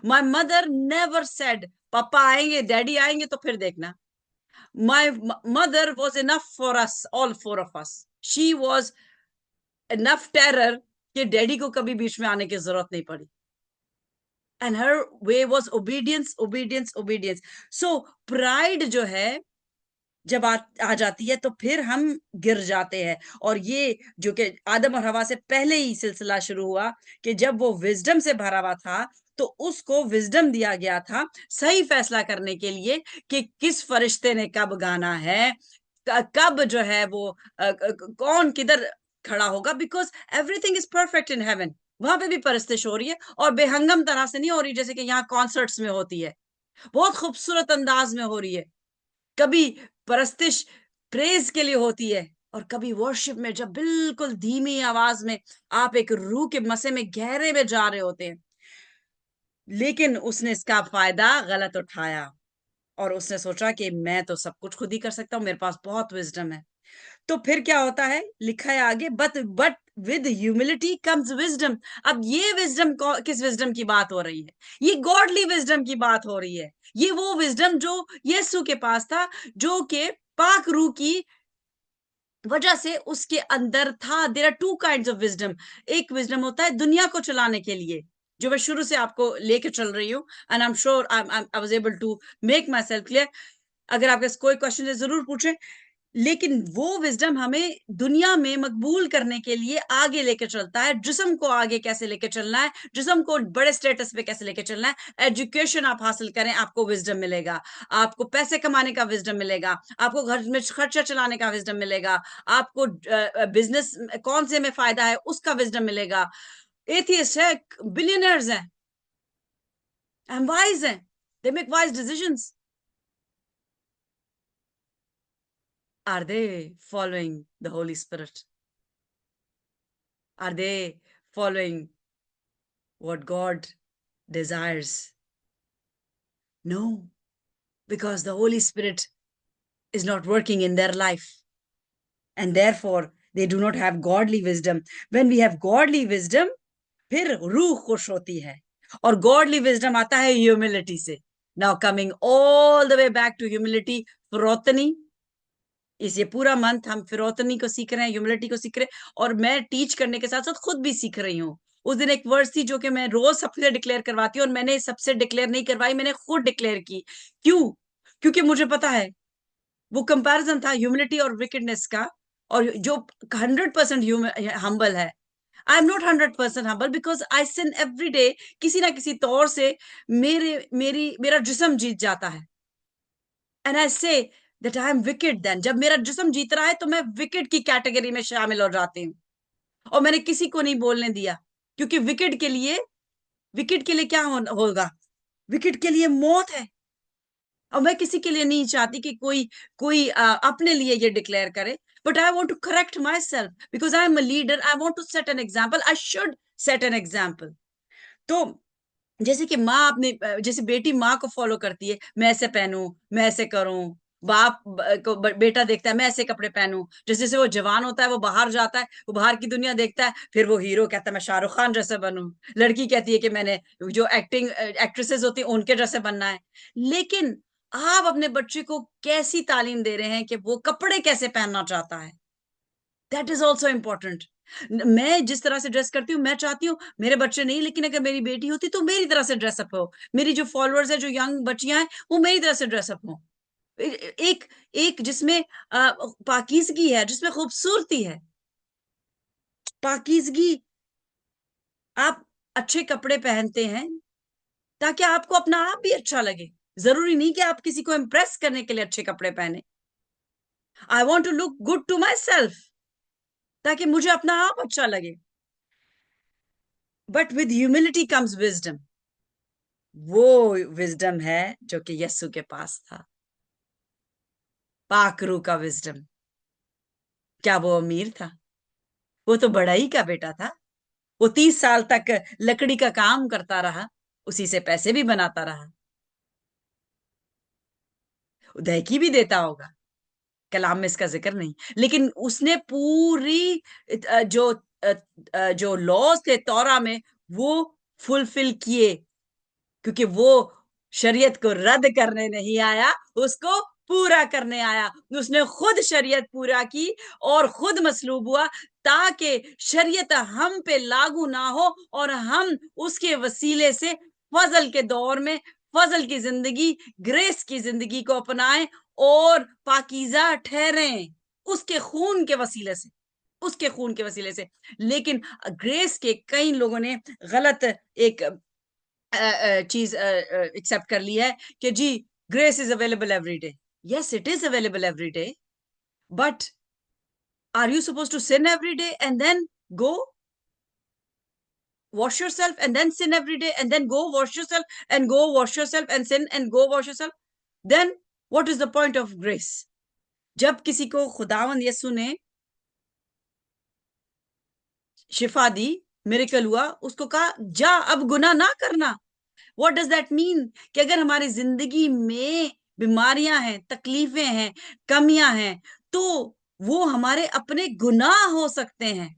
My mother never said पापा आएंगे, डैडी आएंगे तो फिर देखना। My mother was enough for us, all four of us. She was enough terror कि डैडी को कभी बीच में आने की जरूरत नहीं पड़ी। And her way was obedience, obedience, obedience. So pride जो है जब आ जाती है तो फिर हम गिर जाते हैं। और ये जो कि आदम और हवा से पहले ही सिलसिला शुरू हुआ, कि जब वो विजडम से भरा हुआ था तो उसको विजडम दिया गया था सही फैसला करने के लिए कि किस फरिश्ते ने कब गाना है, कब जो है वो कौन किधर खड़ा होगा। Because everything is perfect in heaven. वहां पे भी परस्तिश हो रही है, और बेहंगम तरह से नहीं हो रही जैसे कि यहाँ कॉन्सर्ट्स में होती है, बहुत खूबसूरत अंदाज में हो रही है। कभी परस्तिश प्रेज के लिए होती है, और कभी वर्शिप में जब बिल्कुल धीमी आवाज में आप एक रूह के मसे में गहरे में जा रहे होते हैं। लेकिन उसने इसका फायदा गलत उठाया, और उसने सोचा कि मैं तो सब कुछ खुद ही कर सकता हूँ, मेरे पास बहुत विजडम है। तो फिर क्या होता है, लिखा है आगे, but with humility comes wisdom. अब ये विजडम किस विजडम की बात हो रही है? ये गॉडली विजडम की बात हो रही है। ये वो विजडम जो यीशु के पास था, जो के पाक रूह की वजह से उसके अंदर था। There are two kinds of wisdom. एक विजडम होता है दुनिया को चलाने के लिए, जो मैं शुरू से आपको लेके चल रही हूँ, and I am sure I was able to make myself clear. अगर आपके कोई क्वेश्चन है जरूर पूछें। लेकिन वो विजडम हमें दुनिया में मकबूल करने के लिए आगे लेके चलता है। जिस्म को आगे कैसे लेके चलना है, जिस्म को बड़े स्टेटस पे कैसे लेके चलना है। एजुकेशन आप हासिल करें, आपको विजडम मिलेगा। आपको पैसे कमाने का विजडम मिलेगा, आपको घर में खर्चा चलाने का विजडम मिलेगा, आपको बिजनेस कौन से में फायदा है उसका विजडम मिलेगा। एथियस्ट है, बिलियनर्स हैं, वाइज हैं, दे make wise decisions. Are they following the Holy Spirit? Are they following what God desires? No, because the Holy Spirit is not working in their life, and therefore they do not have godly wisdom. When we have godly wisdom, फिर रूह खुश होती है, और godly wisdom आता है humility से। Now coming all the way back to humility, फिरौतनी। इस ये पूरा मंथ हम फिरौतनी को सीख रहे हैं, ह्यूमिलिटी को सीख रहे हैं, और मैं टीच करने के साथ साथ खुद भी सीख रही हूँ। उस दिन एक वर्ड्स थी जो कि मैं रोज सबसे डिक्लेयर करवाती हूँ, और मैंने सबसे डिक्लेयर नहीं करवाई, मैंने खुद डिक्लेयर की। क्यों? क्योंकि मुझे पता है वो कंपैरिजन था ह्यूमिलिटी और विकेडनेस का। और जो 100% हम्बल है, I am not 100% humble because I sin every day. किसी ना किसी तौर से मेरा जिस्म जीत जाता है। And I say that I am wicked. Then जब मेरा जिस्म जीत रहा है तो मैं विकेट की कैटेगरी में शामिल हो जाती हूँ, और मैंने किसी को नहीं बोलने दिया, क्योंकि विकेट के लिए क्या होगा? विकेट के लिए मौत है। और मैं किसी के लिए नहीं चाहती कि कोई कोई अपने लिए ये डिक्लेयर करे, but I want to correct myself because I am a leader. I want to set an example. I should set an example. तो जैसे कि माँ अपने जैसे बेटी माँ को फॉलो करती है, मैं ऐसे पहनूं, मैं ऐसे करूं। बाप को बेटा देखता है मैं ऐसे कपड़े पहनूं। जैसे जैसे वो जवान होता है, वो बाहर जाता है, वो बाहर की दुनिया देखता है, फिर वो हीरो कहता है मैं शाहरुख खान जैसे बनूं। लड़की कहती है कि मैंने जो एक्ट्रेसेस होती है उनके जैसे बनना है। लेकिन आप अपने बच्चे को कैसी तालीम दे रहे हैं कि वो कपड़े कैसे पहनना चाहता है? That is also important. मैं जिस तरह से ड्रेस करती हूँ, मैं चाहती हूँ मेरे बच्चे नहीं, लेकिन अगर मेरी बेटी होती तो मेरी तरह से ड्रेसअप हो। मेरी जो फॉलोअर्स है, जो यंग बच्चियां हैं, वो मेरी तरह से ड्रेसअप हो। एक एक जिसमें पाकीज़गी है, जिसमें खूबसूरती है। पाकीज़गी। आप अच्छे कपड़े पहनते हैं ताकि आपको अपना आप भी अच्छा लगे। जरूरी नहीं कि आप किसी को इम्प्रेस करने के लिए अच्छे कपड़े पहने। I want to look good to myself, ताकि मुझे अपना आप अच्छा लगे। But with humility comes wisdom. वो विजडम है जो कि यस्सु के पास था। पाकरू का विजडम। क्या वो अमीर था? वो तो बड़ाई का बेटा था। वो 30 साल तक लकड़ी का काम करता रहा, उसी से पैसे भी बनाता रहा। दहकी भी देता होगा, कलाम में इसका जिक्र नहीं, लेकिन उसने पूरी जो लॉज थे तौरा में, वो फुलफिल किए। क्योंकि वो शरीयत को रद्द करने नहीं आया, उसको पूरा करने आया। उसने खुद शरीयत पूरा की और खुद मसलूब हुआ, ताकि शरीयत हम पे लागू ना हो और हम उसके वसीले से फजल के दौर में फजल की जिंदगी, ग्रेस की जिंदगी को अपनाएं और पाकीज़ा ठहरें उसके खून के वसीले से, उसके खून के वसीले से। लेकिन ग्रेस के कई लोगों ने गलत एक चीज एक्सेप्ट कर ली है कि जी grace is available every day. Yes, it is available every day, but are you suppose to sin every day and then go wash yourself and then sin every day and then go wash yourself and go wash yourself and sin and go wash yourself? Then what is the point of grace? जब किसी को खुदावंद यसु ने शिफा दी, miracle हुआ, उसको कहा जा अब गुनाह ना करना। What does that mean? कि अगर हमारी जिंदगी में बीमारियां हैं, तकलीफें हैं, कमियां हैं, तो वो हमारे अपने गुनाह हो सकते हैं।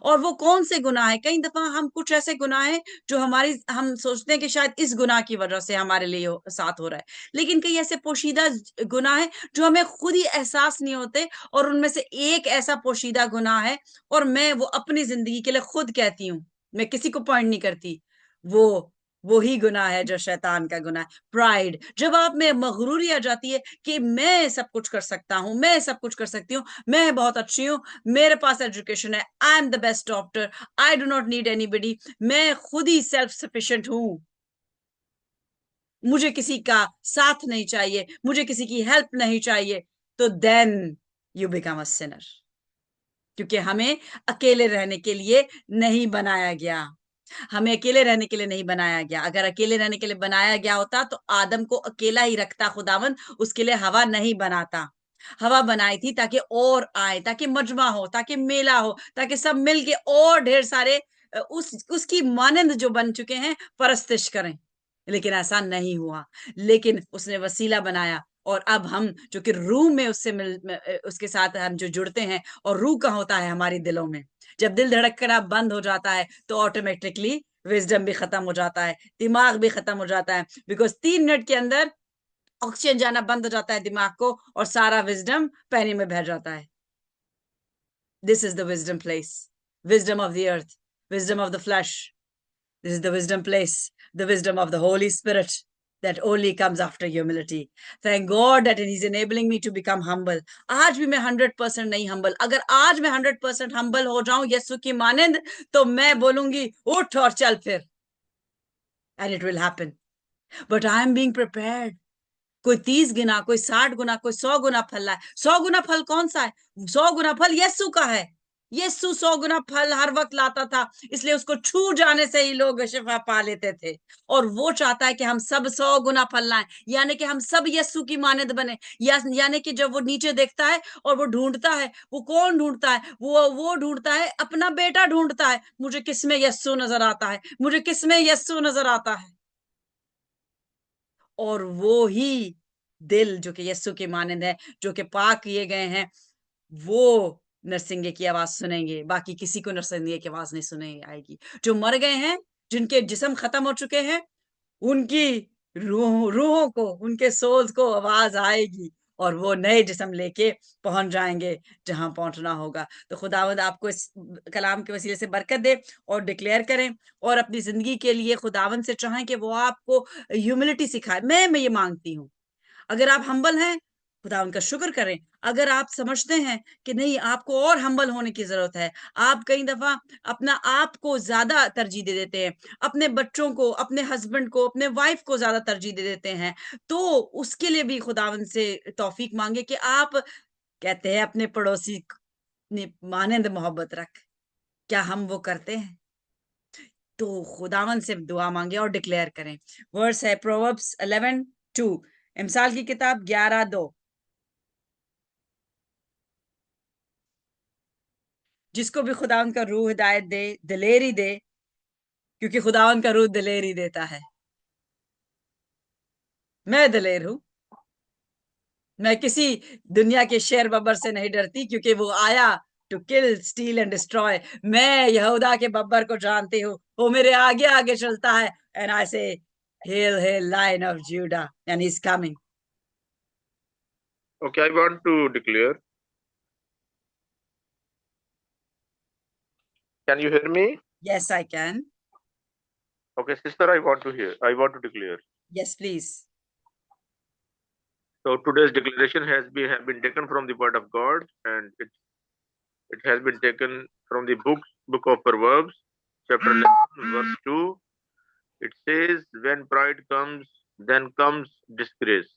और वो कौन से गुनाह है? कई दफा हम कुछ ऐसे गुनाह हैं जो हम सोचते हैं कि शायद इस गुनाह की वजह से हमारे लिए साथ हो रहा है, लेकिन कई ऐसे पोशीदा गुनाह हैं जो हमें खुद ही एहसास नहीं होते। और उनमें से एक ऐसा पोशीदा गुनाह है, और मैं वो अपनी जिंदगी के लिए खुद कहती हूँ, मैं किसी को पॉइंट नहीं करती। वो वो ही गुनाह है जो शैतान का गुनाह है, प्राइड। जब आप में मगरूरी आ जाती है कि मैं सब कुछ कर सकता हूं, मैं सब कुछ कर सकती हूँ, मैं बहुत अच्छी हूँ, मेरे पास एजुकेशन है, I am the best doctor, I do not need anybody, मैं खुद ही सेल्फ सफिशिएंट हूं, मुझे किसी का साथ नहीं चाहिए, मुझे किसी की हेल्प नहीं चाहिए, तो then you become a sinner. क्योंकि हमें अकेले रहने के लिए नहीं बनाया गया। हमें अकेले रहने के लिए नहीं बनाया गया। अगर अकेले रहने के लिए बनाया गया होता तो आदम को अकेला ही रखता खुदावन, उसके लिए हवा नहीं बनाता। हवा बनाई थी ताकि और आए, ताकि मजमा हो, ताकि मेला हो, ताकि सब मिल के और ढेर सारे उसकी मानंद जो बन चुके हैं परस्तिश करें। लेकिन ऐसा नहीं हुआ। लेकिन उसने वसीला बनाया, और अब हम जो कि रूह में उसके साथ हम जो जुड़ते हैं, और रूह का होता है हमारी दिलों में। जब दिल धड़कना बंद हो जाता है तो ऑटोमेटिकली विजडम भी खत्म हो जाता है, दिमाग भी खत्म हो जाता है। बिकॉज 3 मिनट के अंदर ऑक्सीजन जाना बंद हो जाता है दिमाग को, और सारा विजडम पानी में बह जाता है। This is the wisdom place, wisdom of the earth, wisdom of the flash. This is the wisdom place, the wisdom of the Holi spirit. that only comes after humility. Thank God that He's enabling me to become humble. आज भी मैं 100% नहीं humble. अगर आज मैं 100% humble हो जाऊं यीशु की मानंद, तो मैं बोलूंगी उठ और चल फिर, and it will happen. But I am being prepared. कोई 30 गुना, कोई 60 गुना, कोई 100 गुना फल लाए. 100 गुना फल कौन सा है? 100 गुना फल यीशु का है. यीशु 100 गुना फल हर वक्त लाता था, इसलिए उसको छू जाने से ही लोग शिफा पा लेते थे. और वो चाहता है कि हम सब 100 गुना फल लाएं, यानी कि हम सब यीशु की मानद बने. यानी कि जब वो नीचे देखता है और वो ढूंढता है, वो कौन ढूंढता है? वो ढूंढता है, अपना बेटा ढूंढता है. मुझे किसमें यीशु नजर आता है? मुझे किसमें यीशु नजर आता है? और वो ही दिल जो कि यीशु की मानंद है, जो कि पाक किए गए हैं, वो नरसिंगे की आवाज सुनेंगे. बाकी किसी को नरसिंगे की आवाज नहीं सुने आएगी. जो मर गए हैं, जिनके जिस्म खत्म हो चुके हैं, उनकी रूहों को, उनके सोल्स को आवाज आएगी और वो नए जिस्म लेके पहुंच जाएंगे जहां पहुंचना होगा. तो खुदावंद आपको इस कलाम के वसीले से बरकत दे और डिक्लेयर करें और अपनी जिंदगी के लिए खुदावंद से चाहें कि वो आपको ह्यूमिलिटी सिखाए. मैं ये मांगती हूँ. अगर आप हम्बल हैं, खुदा उनका शुक्र करें. अगर आप समझते हैं कि नहीं, आपको और हम्बल होने की जरूरत है, आप कई दफा अपना आप को ज्यादा तरजीह दे देते हैं, अपने बच्चों को, अपने हस्बैंड को, अपने वाइफ को ज्यादा तरजीह दे देते हैं, तो उसके लिए भी खुदावन से तौफीक मांगे कि आप कहते हैं अपने पड़ोसी ने मानंद मोहब्बत रख. क्या हम वो करते हैं? तो खुदावन से दुआ मांगे और डिक्लेयर करें. वर्स है प्रोवर्ब्स 11:2, इमसाल की किताब 11:2. जिसको भी खुदावन का रूह हिदायत दे, दिलेरी दे, क्योंकि खुदावन का रूह दिलेरी देता है. मैं दिलेर हूं. मैं किसी दुनिया के शेर बब्बर से नहीं डरती, क्योंकि वो आया to kill, steal and destroy. मैं यहूदा के बब्बर को जानती हूँ. वो मेरे आगे आगे चलता है. एंड आई से hello hello line of JUDA, and he is coming. Okay, I want to declare. Can you hear me? Yes, I can. Okay, sister, I want to declare. Yes, please. So today's declaration have been taken from the word of God, and it has been taken from the book of Proverbs, chapter 11, verse 2. It says, when pride comes, then comes disgrace,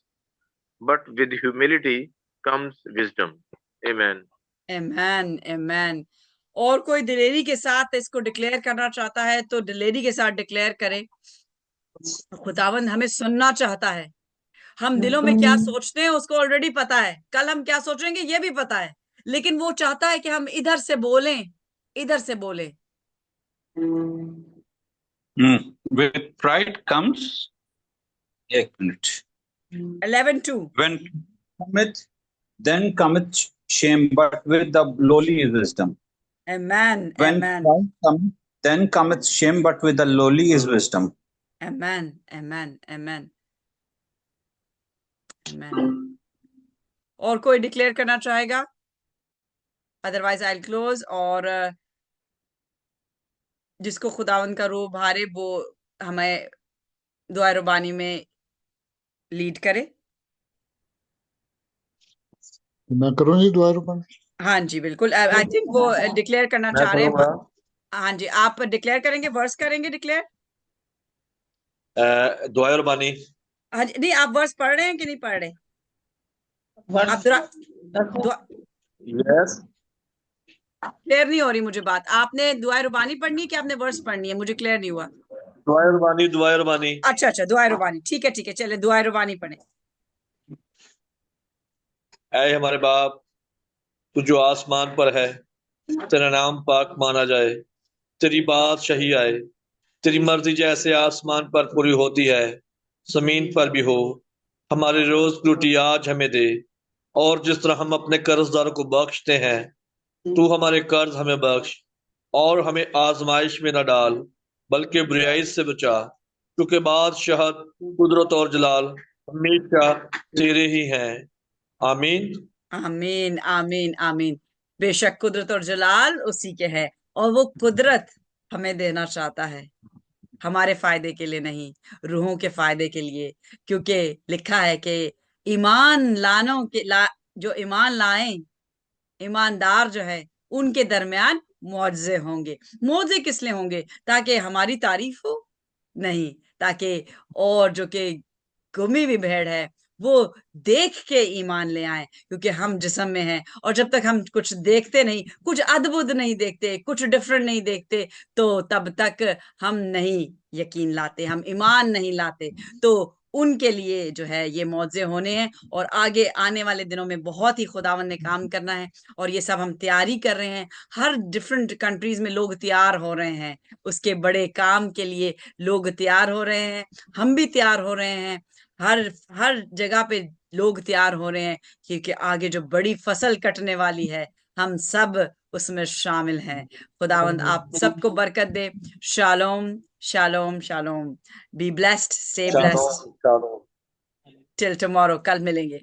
but with humility comes wisdom. Amen. Amen, amen. और कोई दिलेरी के साथ इसको declare करना चाहता है तो दिलेरी के साथ डिक्लेयर करे. खुदावंद हमें सुनना चाहता है. हम दिलों में क्या सोचते हैं उसको ऑलरेडी पता है. कल हम क्या सोचेंगे ये भी पता है, लेकिन वो चाहता है कि हम इधर से बोलें, इधर से बोलें. With pride comes, एक minute, 11:2. when cometh, then cometh shame, but with the lowly is wisdom. Amen, When amen, pride cometh, then cometh shame, but with the lowly is wisdom. amen, amen, amen, amen. और कोई declare करना चाहेगा? Otherwise I will close. और जिसको खुदावंद का रूह भारे, वो हमें दुआ रुबानी में लीड करे. मैं करूँ जी दुआ रुबानी? हाँ जी, बिल्कुल. आई थिंक वो डिक्लेयर करना चाह रहे हैं. हाँ जी, आप डिक्लेयर करेंगे, वर्स करेंगे डिक्लेयर? दुआ रुबानी. हाँ जी, नहीं, आप वर्स पढ़ रहे हैं कि नहीं पढ़ रहे? आप यस. क्लियर नहीं हो रही मुझे बात. आपने दुआ रुबानी पढ़नी है कि आपने वर्स पढ़नी है? मुझे क्लियर नहीं हुआ. दुआ रुबानी. अच्छा अच्छा, दुआ रुबानी. ठीक है, चले दुआ रुबानी पढ़े. ऐ हमारे बाप, तू जो आसमान पर है, तेरा नाम पाक माना जाए, तेरी बात सही आए, तेरी मर्जी जैसे आसमान पर पूरी होती है, जमीन पर भी हो. हमारी रोज रोटी आज हमें दे, और जिस तरह हम अपने कर्जदारों को बख्शते हैं, तू हमारे कर्ज हमें बख्श, और हमें आजमाइश में न डाल, बल्कि बुराई से बचा, क्योंकि बादशाहत, कुदरत और जलाल हमेशा तेरे ही हैं. आमीन. आमीन, आमीन, आमीन. बेशक कुदरत और जलाल उसी के है, और वो कुदरत हमें देना चाहता है. हमारे फायदे के लिए नहीं, रूहों के फायदे के लिए। क्योंकि लिखा है कि ईमान लानों के जो ईमान लाए, ईमानदार जो है, उनके दरमियान मुआवजे होंगे। मुआवजे किस लिए होंगे? ताकि हमारी तारीफ हो? नहीं, ताकि और जो कि गुमी हुई भेड़ है वो देख के ईमान ले आए। क्योंकि हम जिस्म में हैं, और जब तक हम कुछ देखते नहीं, कुछ अद्भुत नहीं देखते, कुछ डिफरेंट नहीं देखते, तो तब तक हम नहीं यकीन लाते, हम ईमान नहीं लाते। तो उनके लिए जो है ये मौजे होने हैं, और आगे आने वाले दिनों में बहुत ही खुदावन ने काम करना है, और ये सब हम तैयारी कर रहे हैं। हर डिफरेंट कंट्रीज में लोग तैयार हो रहे हैं, उसके बड़े काम के लिए लोग तैयार हो रहे हैं, हम भी तैयार हो रहे हैं। हर हर जगह पे लोग तैयार हो रहे हैं, क्योंकि आगे जो बड़ी फसल कटने वाली है, हम सब उसमें शामिल हैं। खुदावंद आप सबको बरकत दे। Shalom, shalom, shalom. Be blessed, stay shalom blessed. Shalom. Till tomorrow, कल मिलेंगे।